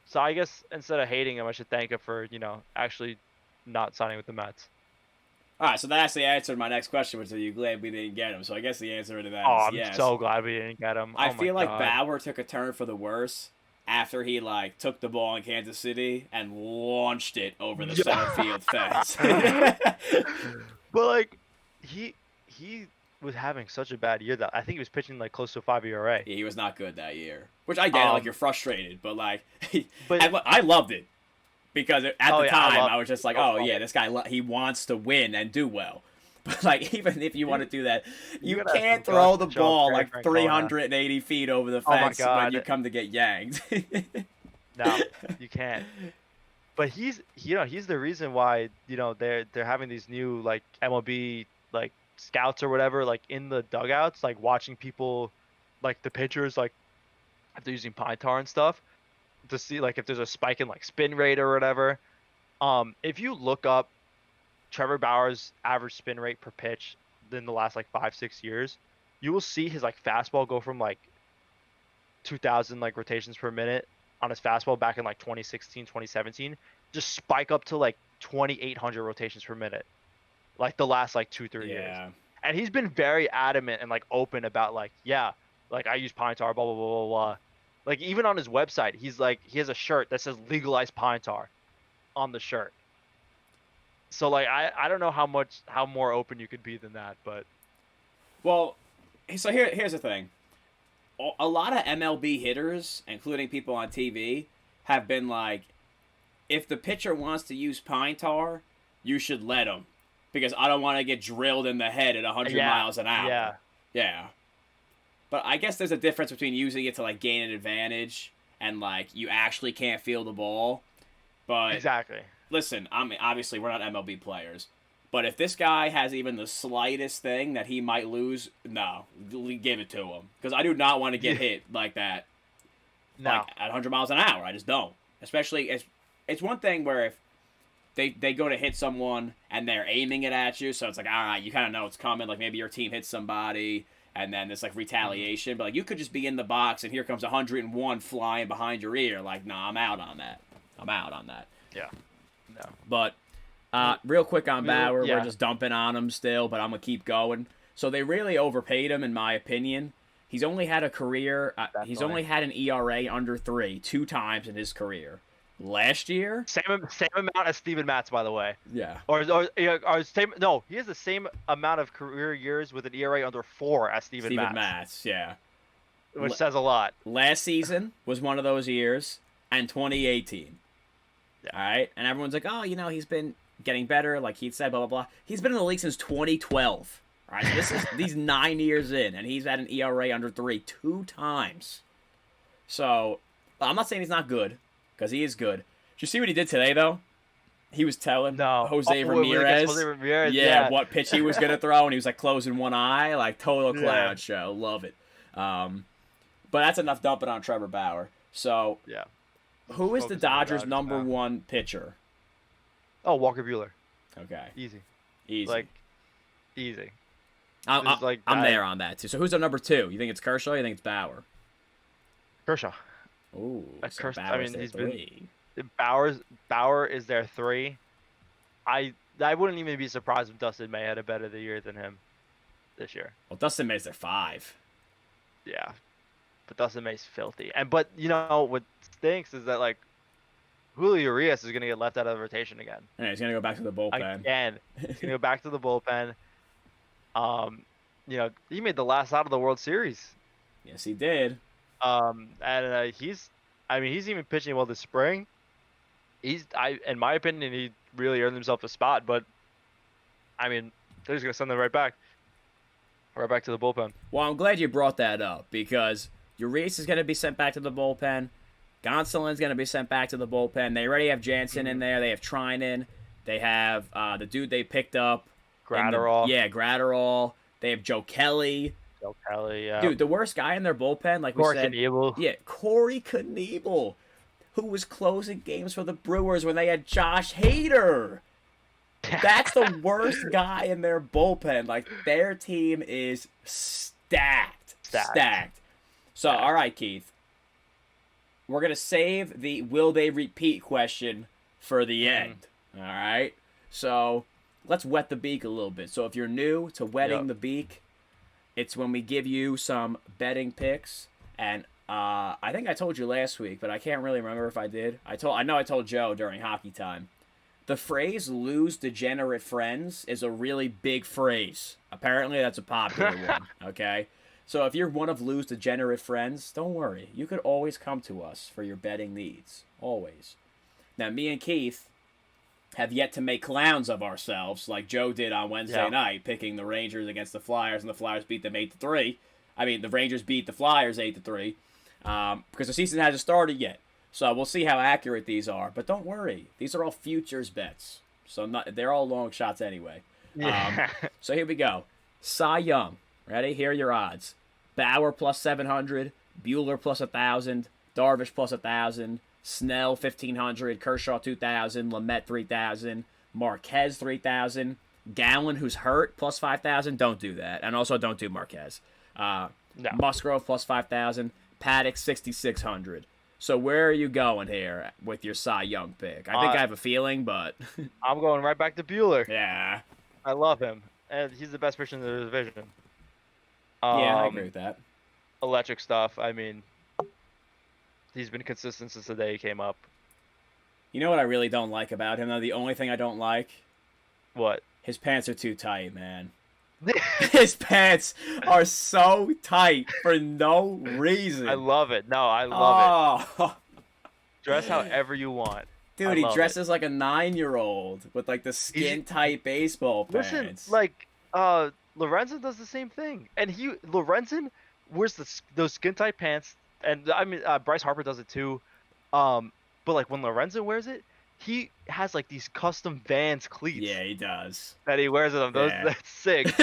So I guess instead of hating him, I should thank him for, actually not signing with the Mets. All right, so that actually answered my next question, which are you glad we didn't get him? So I guess the answer to that is yes. I'm so glad we didn't get him. I feel like Bauer took a turn for the worse after he like took the ball in Kansas City and launched it over the center field fence. But like he was having such a bad year that I think he was pitching like close to a 5 ERA. Yeah, he was not good that year. Which I get, like you're frustrated, but like I loved it because at the time I was just like, this guy he wants to win and do well. But like even if you want to do that, you can't throw the ball like 380 feet over the fence when you come to get yanked. No, you can't. But he's the reason why they're having these new like MLB like scouts or whatever, like in the dugouts, like watching people, like the pitchers, like if they're using pine tar and stuff, to see like if there's a spike in like spin rate or whatever. If you look up Trevor Bauer's average spin rate per pitch in the last like 5-6 years, you will see his like fastball go from like 2,000 like rotations per minute on his fastball back in like 2016, 2017, just spike up to like 2,800 rotations per minute, like the last like 2-3 years. And he's been very adamant and like open about like, yeah, like I use pine tar, blah blah blah blah blah. Like even on his website, he's like he has a shirt that says legalize pine tar on the shirt. So like I don't know how more open you could be than that, but well, so here's the thing. A lot of MLB hitters, including people on TV, have been like, if the pitcher wants to use pine tar, you should let him, because I don't want to get drilled in the head at 100 miles an hour. Yeah. But I guess there's a difference between using it to like gain an advantage and like you actually can't feel the ball. But exactly. Listen, I mean, obviously we're not MLB players, but if this guy has even the slightest thing that he might lose, no, give it to him, because I do not want to get hit like that. No. Like at 100 miles an hour. I just don't. Especially it's one thing where if they go to hit someone and they're aiming it at you, so it's like, all right, you kind of know it's coming. Like maybe your team hits somebody and then there's like retaliation, but like you could just be in the box and here comes 101 flying behind your ear. Like, nah, I'm out on that. Yeah. No. But real quick on Bauer, we're just dumping on him still, but I'm gonna keep going. So they really overpaid him, in my opinion. He's only had a career. He's only had an ERA under 3 2 times in his career. Last year, same amount as Steven Matz, by the way. Yeah. Or same. No, he has the same amount of career years with an ERA under 4 as Steven Matz. Yeah. Which says a lot. Last season was one of those years, and 2018. Yeah. All right, and everyone's like, oh, he's been getting better, like Heath said, blah blah blah. He's been in the league since 2012. All right, so this is these 9 years in, and he's had an ERA under 3 2 times. So I'm not saying he's not good, because he is good. Did you see what he did today, though? He was telling Jose Ramirez, what pitch he was going to throw, and he was like closing one eye, like total clown show. Love it. But that's enough dumping on Trevor Bauer. So who is the Dodgers' number 1 pitcher? Oh, Walker Buehler. Okay. Easy. Like, easy. I'm there on that, too. So who's the number 2? You think it's Kershaw or you think it's Bauer? Kershaw. Ooh, so Bauer's he's 3. Bauer is their 3. I wouldn't even be surprised if Dustin May had a better year than him this year. Well, Dustin May's their 5. Yeah. But Dustin May's filthy. But what stinks is that like Julio Urias is gonna get left out of the rotation again. Yeah, he's gonna go back to the bullpen. He's gonna go back to the bullpen. He made the last out of the World Series. Yes, he did. And he's even pitching well this spring. In my opinion, he really earned himself a spot. But they're just gonna send him right back to the bullpen. Well, I'm glad you brought that up, because Urias is gonna be sent back to the bullpen. Gonsolin's going to be sent back to the bullpen. They already have Jansen in there. They have Trinin. They have the dude they picked up. Gratterall. Gratterall. They have Joe Kelly. Yeah. Dude, the worst guy in their bullpen, like we said. Corey Knebel, who was closing games for the Brewers when they had Josh Hader. That's the worst guy in their bullpen. Like, their team is stacked. So, all right, Keith. We're going to save the will they repeat question for the end. All right? So let's wet the beak a little bit. So if you're new to wetting the beak, it's when we give you some betting picks. And I think I told you last week, but I can't really remember if I did. I know I told Joe during hockey time. The phrase lose degenerate friends is a really big phrase. Apparently that's a popular one. Okay? So if you're one of Lou's degenerate friends, don't worry. You could always come to us for your betting needs. Always. Now, me and Keith have yet to make clowns of ourselves like Joe did on Wednesday night, picking the Rangers against the Flyers, and the Flyers beat them 8-3. The Rangers beat the Flyers 8-3 because the season hasn't started yet. So we'll see how accurate these are. But don't worry. These are all futures bets. So they're all long shots anyway. So here we go. Cy Young. Ready? Here are your odds. Bauer plus 700, Buehler plus 1,000, Darvish plus 1,000, Snell 1,500, Kershaw 2,000, Lumet 3,000, Marquez 3,000, Gallen, who's hurt, plus 5,000. Don't do that. And also don't do Marquez. No. Musgrove plus 5,000, Paddock 6,600. So where are you going here with your Cy Young pick? I think I have a feeling, but I'm going right back to Buehler. yeah. I love him, and he's the best pitcher in the division. Yeah, I agree with that. Electric stuff. I mean, he's been consistent since the day he came up. You know what I really don't like about him, though? The only thing I don't like? What? His pants are too tight, man. His pants are so tight for no reason. I love it. No, I love it. Dress however you want. Dude, he dresses like a 9-year-old with like the skin-tight baseball pants. Listen, like Lorenzen does the same thing, and Lorenzen wears those skin-tight pants, and I mean Bryce Harper does it too. But like when Lorenzen wears it, he has like these custom Vans cleats. Yeah, he does. That he wears them. That's sick.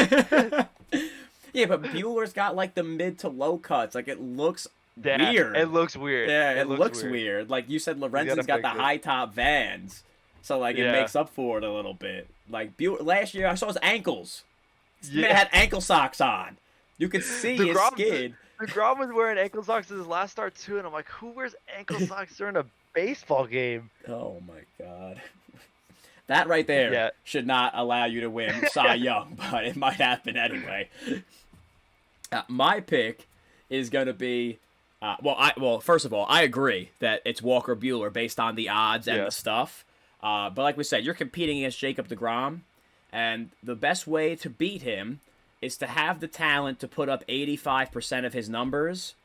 Yeah, but Bueller's got like the mid to low cuts. Like it looks weird. It looks weird. Yeah, it looks weird. Like you said, Lorenzen's got the high top Vans, so like it makes up for it a little bit. Like last year, I saw his ankles. This man had ankle socks on. You could see his skin. DeGrom was wearing ankle socks in his last start too, and I'm like, who wears ankle socks during a baseball game? Oh my god. That right there should not allow you to win Cy Young, but it might happen anyway. My pick is going to be, first of all, I agree that it's Walker Buehler based on the odds and the stuff. But like we said, you're competing against Jacob deGrom, and the best way to beat him is to have the talent to put up 85% of his numbers,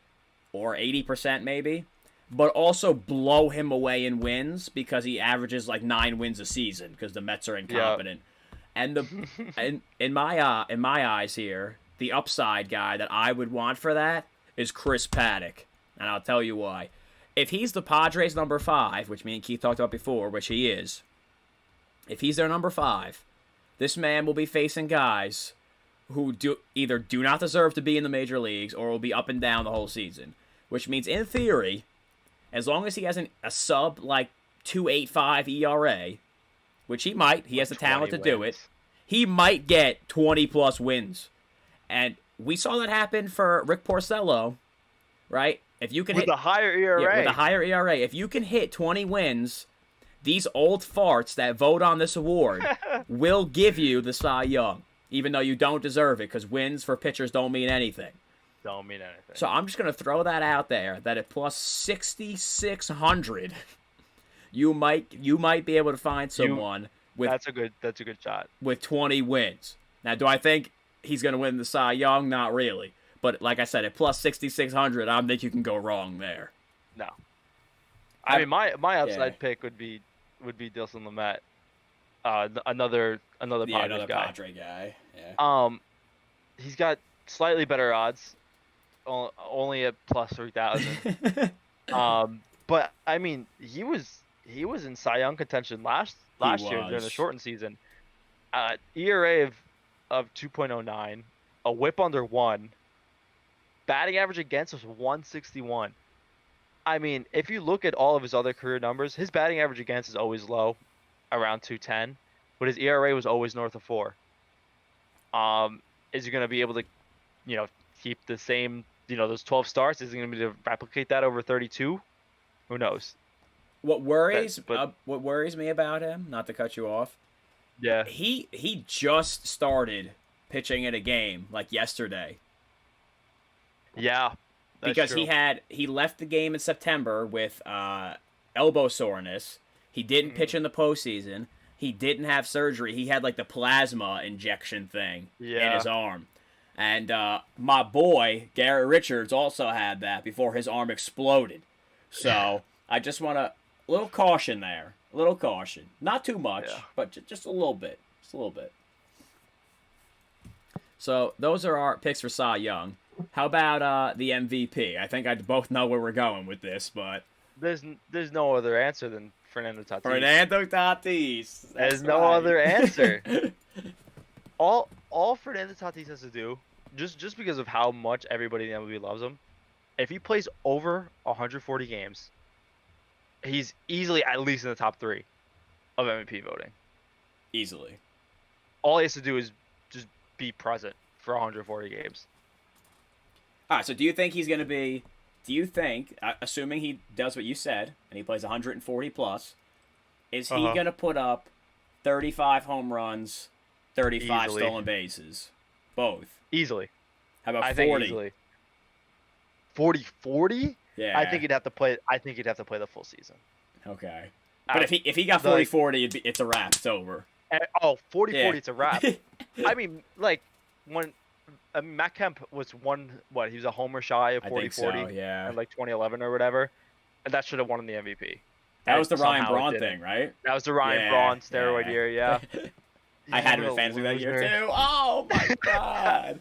or 80% maybe, but also blow him away in wins because he averages like 9 wins a season because the Mets are incompetent. Yep. And in my eyes here, the upside guy that I would want for that is Chris Paddock, and I'll tell you why. If he's the Padres' number 5, which me and Keith talked about before, which he is, if he's their number 5, this man will be facing guys who either do not deserve to be in the major leagues or will be up and down the whole season, which means in theory, as long as he has a sub like 2.85 ERA, which he might, he has the talent to do it, he might get 20-plus wins. And we saw that happen for Rick Porcello, right? If you can with a higher ERA. Yeah, with a higher ERA. If you can hit 20 wins, these old farts that vote on this award will give you the Cy Young, even though you don't deserve it, because wins for pitchers don't mean anything. Don't mean anything. So I'm just going to throw that out there, that at plus 6,600, you might be able to find someone with that's a good shot with 20 wins. Now, do I think he's going to win the Cy Young? Not really. But like I said, at plus 6,600, I don't think you can go wrong there. No. I mean, my upside pick would be Dilson Lumet, another Padre guy. Yeah. He's got slightly better odds, only at plus 3,000. But I mean, he was in Cy Young contention last year during the shortened season. ERA of 2.09, a WHIP under 1, batting average against was 161. I mean, if you look at all of his other career numbers, his batting average against is always low, around 210, but his ERA was always north of 4. Is he going to be able to, keep the same, those 12 starts? Is he going to be able to replicate that over 32? Who knows? What worries me about him, not to cut you off, he just started pitching in a game like yesterday. Yeah. Because true. he left the game in September with elbow soreness. He didn't pitch in the postseason. He didn't have surgery. He had like the plasma injection thing in his arm. And my boy, Garrett Richards, also had that before his arm exploded. So I just want a little caution there. A little caution. Not too much, but just a little bit. Just a little bit. So those are our picks for Cy Young. How about the MVP? I think I both know where we're going with this, but there's no other answer than Fernando Tatis. Fernando Tatis. There's no other answer. All all Fernando Tatis has to do, just because of how much everybody in the MLB loves him, if he plays over 140 games, he's easily at least in the top 3 of MVP voting. Easily. All he has to do is just be present for 140 games. All right, so do you think he's going to be... Do you think, assuming he does what you said, and he plays 140 plus, is he going to put up 35 home runs, 35 Easily. stolen bases? Both. Easily. How about I 40? think easily. 40? Yeah. I think he'd have to play the full season. Okay. But if he got 40-40, it's a wrap. It's over. 40-40, Yeah. it's a wrap. I mean, like, when Matt Kemp was he was a homer shy of 40-40 I think so, yeah. in, like, 2011 or whatever, and that should have won him the MVP. That was the Ryan Somehow it Braun didn't. thing, right? That was the Ryan Braun steroid year, yeah. I had him in What a fantasy that year, loser. too. Oh, my God.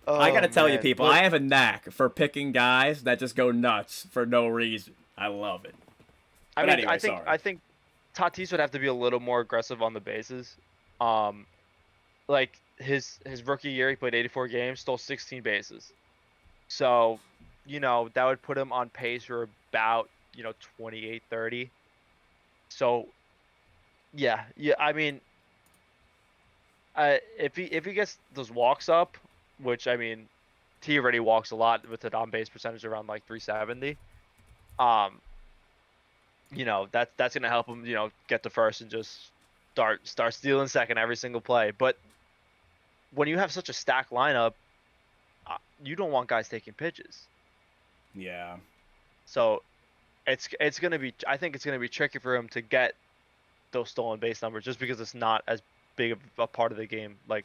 Oh, I got to tell you, man. people, Look, I have a knack for picking guys that just go nuts for no reason. I love it. I But mean, anyway, sorry. I think Tatis would have to be a little more aggressive on the bases. Like his rookie year, he played 84 games, stole 16 bases. So, that would put him on pace for about, 28, 30. So, yeah. I mean, if he gets those walks up, which I mean, he already walks a lot with an on base percentage around like 370. That's gonna help him, get to first and just start stealing second every single play. But when you have such a stacked lineup, you don't want guys taking pitches. Yeah. So it's gonna be. I think it's gonna be tricky for him to get those stolen base numbers just because it's not as big of a part of the game like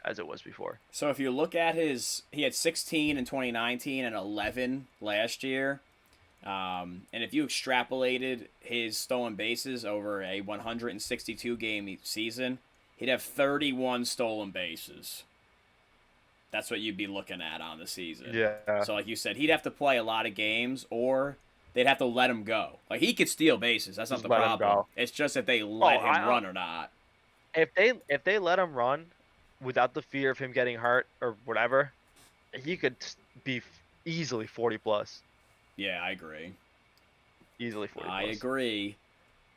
as it was before. So if you look at he had 16 in 2019 and 11 last year. And if you extrapolated his stolen bases over a 162 game season, he'd have 31 stolen bases. That's what you'd be looking at on the season. Yeah. So like you said, he'd have to play a lot of games or they'd have to let him go. Like he could steal bases. That's not the Just let him problem. go. It's just if they let him run or not. If they let him run without the fear of him getting hurt or whatever, he could be easily 40 plus. Yeah, I agree. Easily 40 plus. I agree.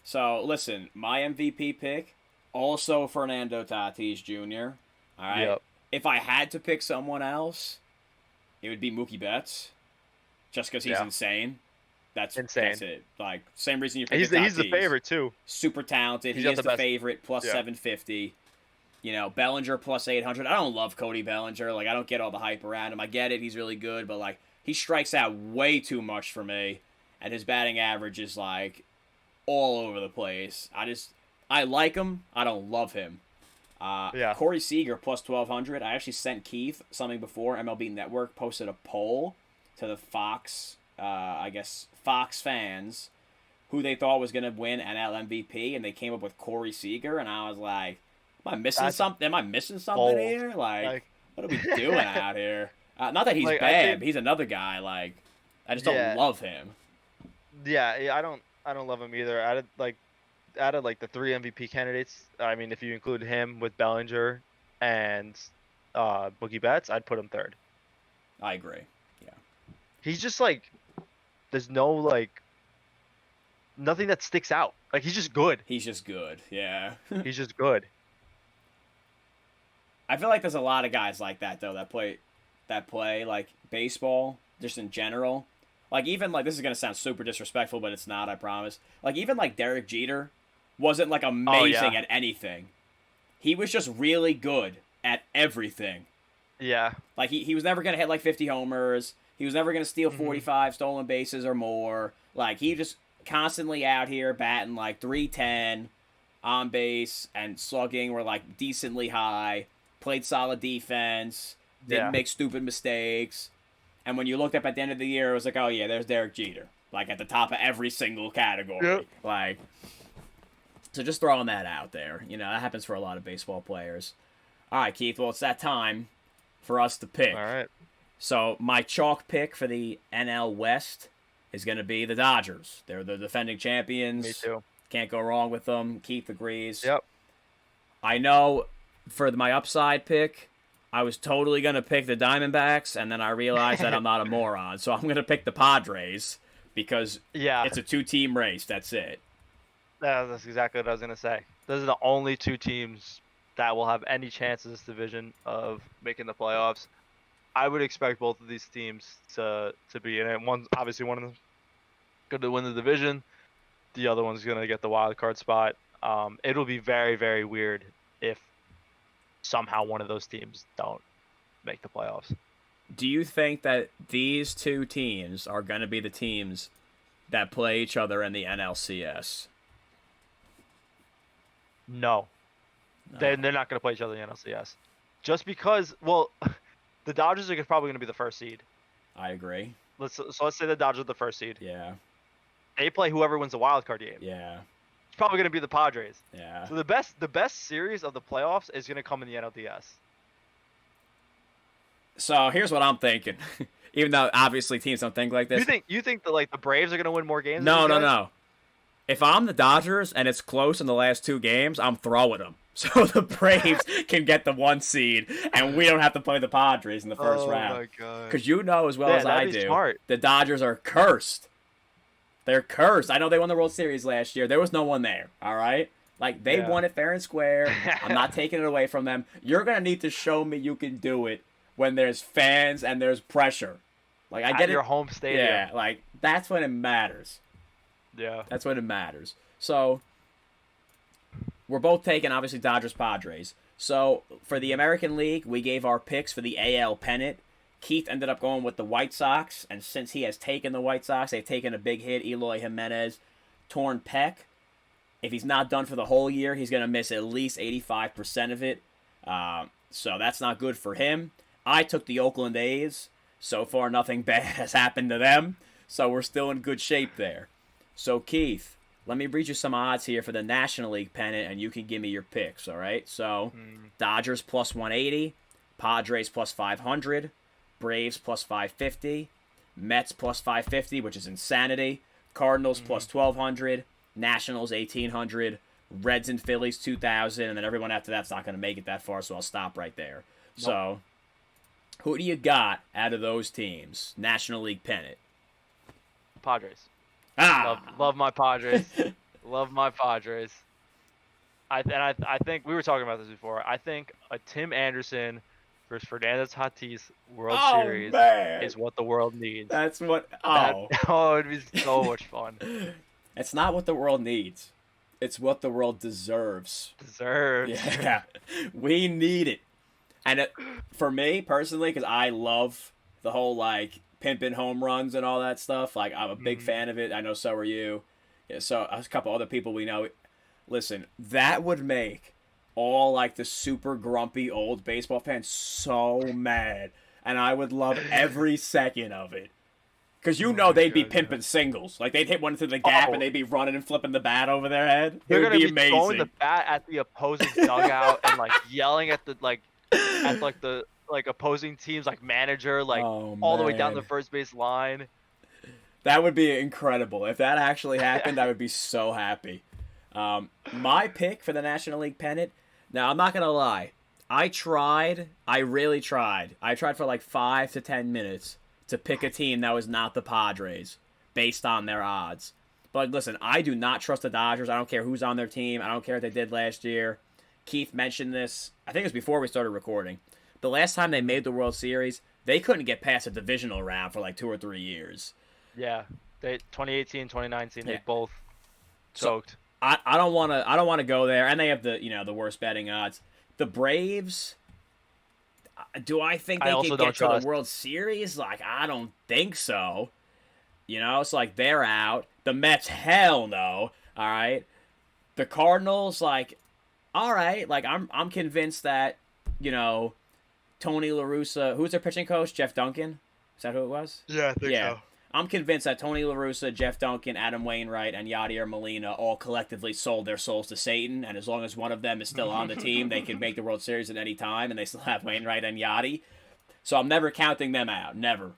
So, listen, my MVP pick, also Fernando Tatis Jr. All right? Yep. If I had to pick someone else, it would be Mookie Betts, just because he's insane. That's insane. That's it. Like, same reason you picked He's the favorite, too. Super talented. He's he got is the the best. favorite, plus 750. Bellinger plus 800. I don't love Cody Bellinger. Like, I don't get all the hype around him. I get it. He's really good, but, like, he strikes out way too much for me. And his batting average is, like, all over the place. I like him. I don't love him. Corey Seager plus 1,200. I actually sent Keith something before. MLB Network posted a poll to the Fox fans who they thought was going to win NL MVP, and they came up with Corey Seager, and I was like, am I missing something? Am I missing something bold. here? Like, what are we doing out here? Not that he's bad. He's another guy. Like, I just don't love him. Yeah, I don't love him either. Out of the 3 MVP candidates, I mean, if you include him with Bellinger and Mookie Betts, I'd put him third. I agree. Yeah. He's just like, there's no like, nothing that sticks out. Like he's just good. He's just good. Yeah. He's just good. I feel like there's a lot of guys like that though that play like baseball just in general. Like even like this is gonna sound super disrespectful, but it's not. I promise. Like even like Derek Jeter wasn't like amazing at anything. He was just really good at everything. Yeah. Like he was never gonna hit like 50 homers. He was never gonna steal 45 stolen bases or more. Like he just constantly out here batting like 310 on base and slugging were like decently high. Played solid defense. Didn't make stupid mistakes. And when you looked up at the end of the year, it was like, oh, yeah, there's Derek Jeter. Like, at the top of every single category. Yep. Like, so just throwing that out there. That happens for a lot of baseball players. All right, Keith, well, it's that time for us to pick. All right. So, my chalk pick for the NL West is going to be the Dodgers. They're the defending champions. Me too. Can't go wrong with them. Keith agrees. Yep. I know for my upside pick, I was totally going to pick the Diamondbacks, and then I realized that I'm not a moron. So I'm going to pick the Padres because it's a 2-team race. That's it. That's exactly what I was going to say. Those are the only 2 teams that will have any chance in this division of making the playoffs. I would expect both of these teams to be in it. One of them going to win the division. The other one's going to get the wild card spot. It'll be very, very weird if somehow one of those teams don't make the playoffs. Do you think that these 2 teams are going to be the teams that play each other in the NLCS? No. They're not going to play each other in the NLCS. Just because, well, the Dodgers are probably going to be the first seed. I agree. So let's say the Dodgers are the first seed. Yeah. They play whoever wins the wild card game. Yeah. It's probably going to be the Padres. Yeah. So the best series of the playoffs is going to come in the NLDS. So here's what I'm thinking. Even though obviously teams don't think like this. You think that like the Braves are going to win more games? No. If I'm the Dodgers and it's close in the last 2 games, I'm throwing them. So the Braves can get the 1 seed, and we don't have to play the Padres in the first round. Oh my god! Because you know as well as I do, smart. The Dodgers are cursed. They're cursed. I know they won the World Series last year. There was no one there. All right, like they won it fair and square. I'm not taking it away from them. You're gonna need to show me you can do it when there's fans and there's pressure. Like I get your home stadium. Yeah, like that's when it matters. Yeah. That's when it matters. So, we're both taking, obviously, Dodgers-Padres. So, for the American League, we gave our picks for the AL pennant. Keith ended up going with the White Sox, and since he has taken the White Sox, they've taken a big hit. Eloy Jimenez, torn pec. If he's not done for the whole year, he's going to miss at least 85% of it. So, that's not good for him. I took the Oakland A's. So far, nothing bad has happened to them. So, we're still in good shape there. So, Keith, let me read you some odds here for the National League pennant, and you can give me your picks, all right? So, Dodgers plus 180, Padres plus 500, Braves plus 550, Mets plus 550, which is insanity, Cardinals plus 1,200, Nationals 1,800, Reds and Phillies 2,000, and then everyone after that's not going to make it that far, so I'll stop right there. Nope. So, who do you got out of those teams? National League pennant. Padres. Love my Padres. Love my Padres. I think we were talking about this before. I think a Tim Anderson versus Fernando Tatis World Series is what the world needs. That's what. It'd be so much fun. It's not what the world needs. It's what the world deserves. Yeah, we need it. And for me personally, because I love the whole like pimping home runs and all that stuff. Like, I'm a big fan of it. I know so are you. Yeah, so a couple other people we know. Listen, that would make all, like, the super grumpy old baseball fans so mad. And I would love every second of it. Because they'd be pimping singles. Like, they'd hit one through the gap and they'd be running and flipping the bat over their head. It would be amazing. Throwing the bat at the opposing dugout and, like, yelling at the opposing team's like manager, like all the way down the first base line. That would be incredible. If that actually happened, I would be so happy. My pick for the National League pennant. Now, I'm not gonna lie. I really tried. I tried for like 5 to 10 minutes to pick a team that was not the Padres based on their odds. But listen, I do not trust the Dodgers. I don't care who's on their team. I don't care what they did last year. Keith mentioned this. I think it was before we started recording. The last time they made the World Series, they couldn't get past a divisional round for like 2 or 3 years. Yeah, 2018, 2019, they both choked. So I don't want to go there, and they have the worst betting odds. The Braves. Do I think they can get to the World Series? Like, I don't think so. It's like they're out. The Mets, hell no. All right. The Cardinals, like, all right. Like, I'm convinced that Tony La Russa, who's their pitching coach? Jeff Duncan? Is that who it was? Yeah, I think so. I'm convinced that Tony La Russa, Jeff Duncan, Adam Wainwright, and Yadier Molina all collectively sold their souls to Satan, and as long as one of them is still on the team, they can make the World Series at any time, and they still have Wainwright and Yadi. So I'm never counting them out. Never.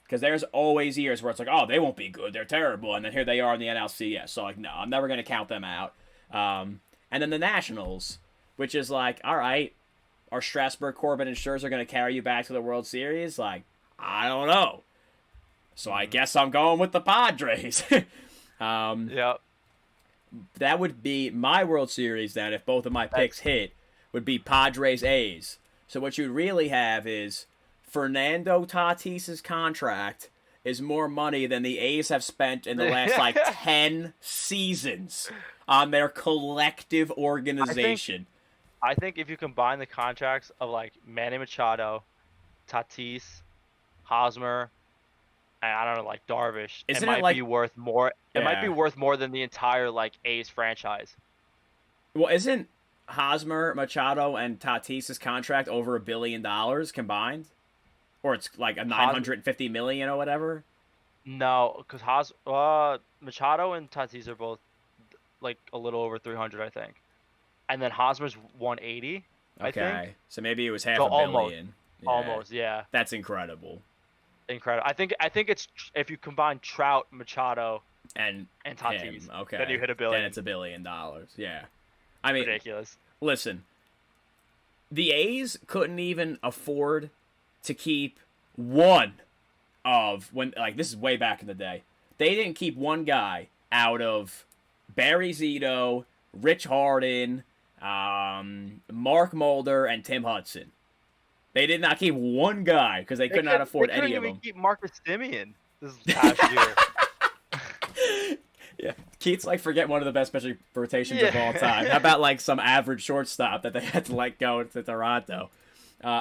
Because there's always years where it's like, oh, they won't be good. They're terrible. And then here they are in the NLCS. So, like, no, I'm never going to count them out. And then the Nationals, which is like, all right, are Strasburg, Corbin, and Scherzer going to carry you back to the World Series? Like, I don't know. So I guess I'm going with the Padres. Yep. That would be my World Series then, if both of my picks hit, would be Padres A's. So what you'd really have is Fernando Tatis's contract is more money than the A's have spent in the last 10 seasons on their collective organization. I think if you combine the contracts of Manny Machado, Tatis, Hosmer, and I don't know, Darvish, it might be worth more. Yeah. It might be worth more than the entire A's franchise. Well, isn't Hosmer, Machado, and Tatis's contract over $1 billion combined? Or it's like a $950 million or whatever? No, because Machado and Tatis are both a little over 300, I think. And then Hosmer's 180, I think. Okay, so maybe it was half a billion. Almost, yeah. That's incredible. Incredible. I think it's if you combine Trout, Machado, and Tatis, then you hit $1 billion. Then it's $1 billion. Yeah. I mean, ridiculous. Listen, the A's couldn't even afford to keep one of this is way back in the day. They didn't keep one guy out of Barry Zito, Rich Harden, Mark Mulder, and Tim Hudson. They did not keep one guy because they could not afford any of them. They couldn't even keep Marcus Semien this past year. Yeah, Keith's forget one of the best pitching rotations of all time. How about some average shortstop that they had to let go to Toronto?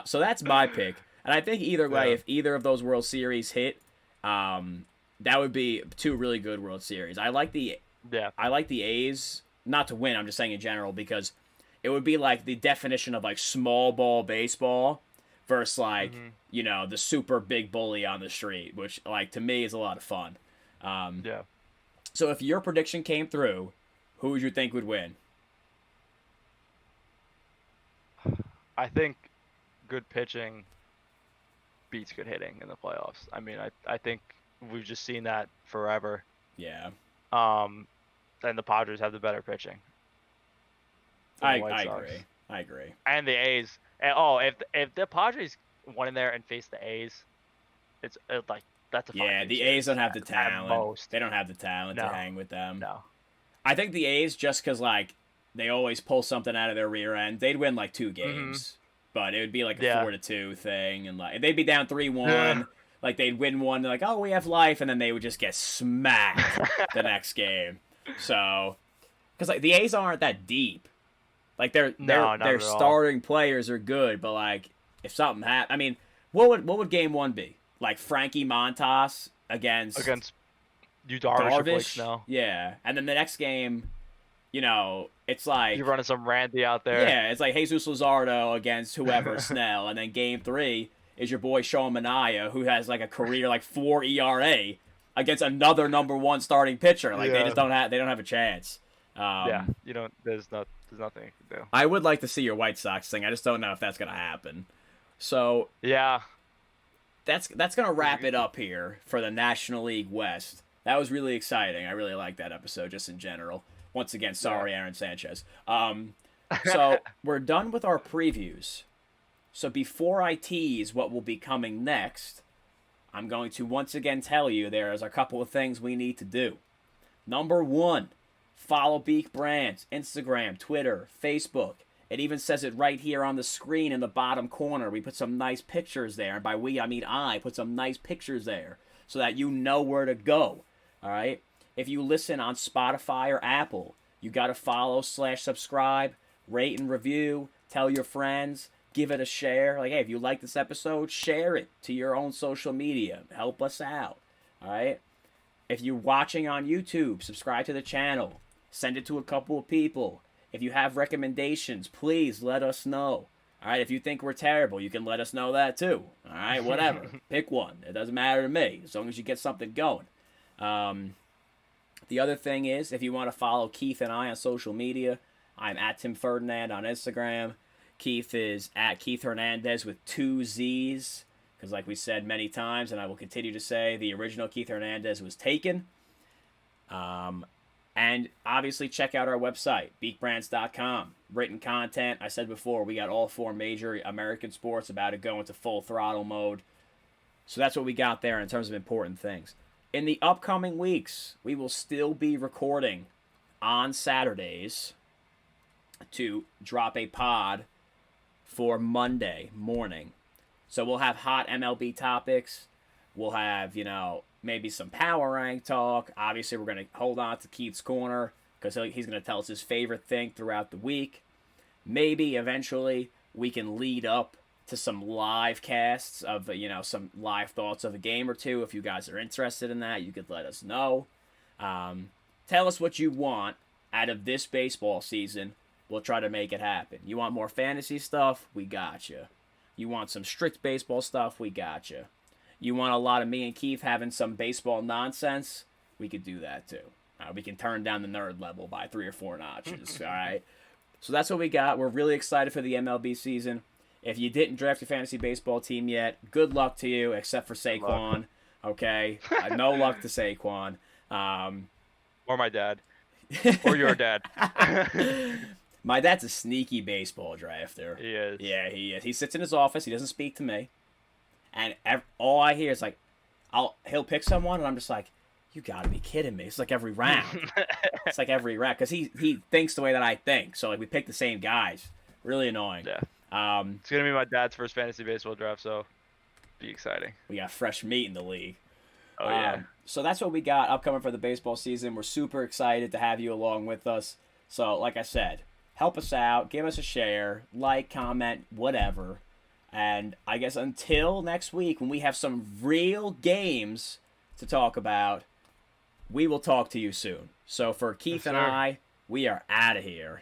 So that's my pick, and I think either way, if either of those World Series hit, that would be two really good World Series. I like the A's not to win. I'm just saying in general because it would be the definition of small ball baseball versus the super big bully on the street, which to me is a lot of fun. Yeah. So if your prediction came through, who would you think would win? I think good pitching beats good hitting in the playoffs. I mean, I think we've just seen that forever. Yeah. And the Padres have the better pitching. I agree. And the A's. And, if the Padres went in there and faced the A's, it's that's a yeah. The A's don't have the talent. They don't have the talent to hang with them. No. I think the A's just because they always pull something out of their rear end. They'd win 2 games, but it would be a 4-2 thing, and they'd be down 3-1. They'd win one. They're oh, we have life, and then they would just get smacked the next game. So, because the A's aren't that deep. Their starting players are good, but if something happened, I mean, what would game 1 be? Frankie Montas against you Darvish? No. Yeah, and then the next game, it's you're running some Randy out there. Yeah, it's Jesus Luzardo against whoever Snell, and then game 3 is your boy Sean Manaea, who has a career 4 ERA against another number 1 starting pitcher. They just don't have a chance. You don't. There's nothing you can do. I would like to see your White Sox thing. I just don't know if that's gonna happen. So yeah, that's gonna wrap it up here for the National League West. That was really exciting. I really liked that episode just in general. Once again, sorry, Aaron Sanchez. So we're done with our previews. So before I tease what will be coming next, I'm going to once again tell you there's a couple of things we need to do. Number 1, follow Beak Brands, Instagram, Twitter, Facebook. It even says it right here on the screen in the bottom corner. We put some nice pictures there. And by we, I mean I put some nice pictures there so that you know where to go. All right? If you listen on Spotify or Apple, you got to follow/subscribe, rate and review, tell your friends, give it a share. Hey, if you like this episode, share it to your own social media. Help us out. All right? If you're watching on YouTube, subscribe to the channel. Send it to a couple of people. If you have recommendations, please let us know. All right, if you think we're terrible, you can let us know that too. All right, whatever. Pick one. It doesn't matter to me, as long as you get something going. The other thing is, if you want to follow Keith and I on social media, I'm at Tim Ferdinand on Instagram. Keith is at Keith Hernandez with 2 Z's. Because like we said many times, and I will continue to say, the original Keith Hernandez was taken. And obviously check out our website, beakbrands.com. written content. I said before, we got all 4 major American sports about to go into full throttle mode. So that's what we got there in terms of important things. In the upcoming weeks, we will still be recording on Saturdays to drop a pod for Monday morning. So we'll have hot MLB topics. We'll have, maybe some power rank talk. Obviously, we're going to hold on to Keith's Corner because he's going to tell us his favorite thing throughout the week. Maybe eventually we can lead up to some live casts of, some live thoughts of a game or two. If you guys are interested in that, you could let us know. Tell us what you want out of this baseball season. We'll try to make it happen. You want more fantasy stuff? We got you. You want some strict baseball stuff? We got you. You want a lot of me and Keith having some baseball nonsense? We could do that too. We can turn down the nerd level by 3 or 4 notches. All right. So that's what we got. We're really excited for the MLB season. If you didn't draft your fantasy baseball team yet, good luck to you, except for Saquon. Okay? No luck to Saquon. Or my dad. Or your dad. My dad's a sneaky baseball drafter. He is. Yeah, he is. He sits in his office. He doesn't speak to me. And all I hear is like, he'll pick someone, and I'm just like, you got to be kidding me. It's like every round. It's like every round. Because he thinks the way that I think. So, like, we pick the same guys. Really annoying. Yeah. It's going to be my dad's first fantasy baseball draft, so be exciting. We got fresh meat in the league. Oh, yeah. So that's what we got upcoming for the baseball season. We're super excited to have you along with us. So, like I said, help us out. Give us a share. Like, comment, whatever. And I guess until next week when we have some real games to talk about, we will talk to you soon. So for Keith and I, we are out of here.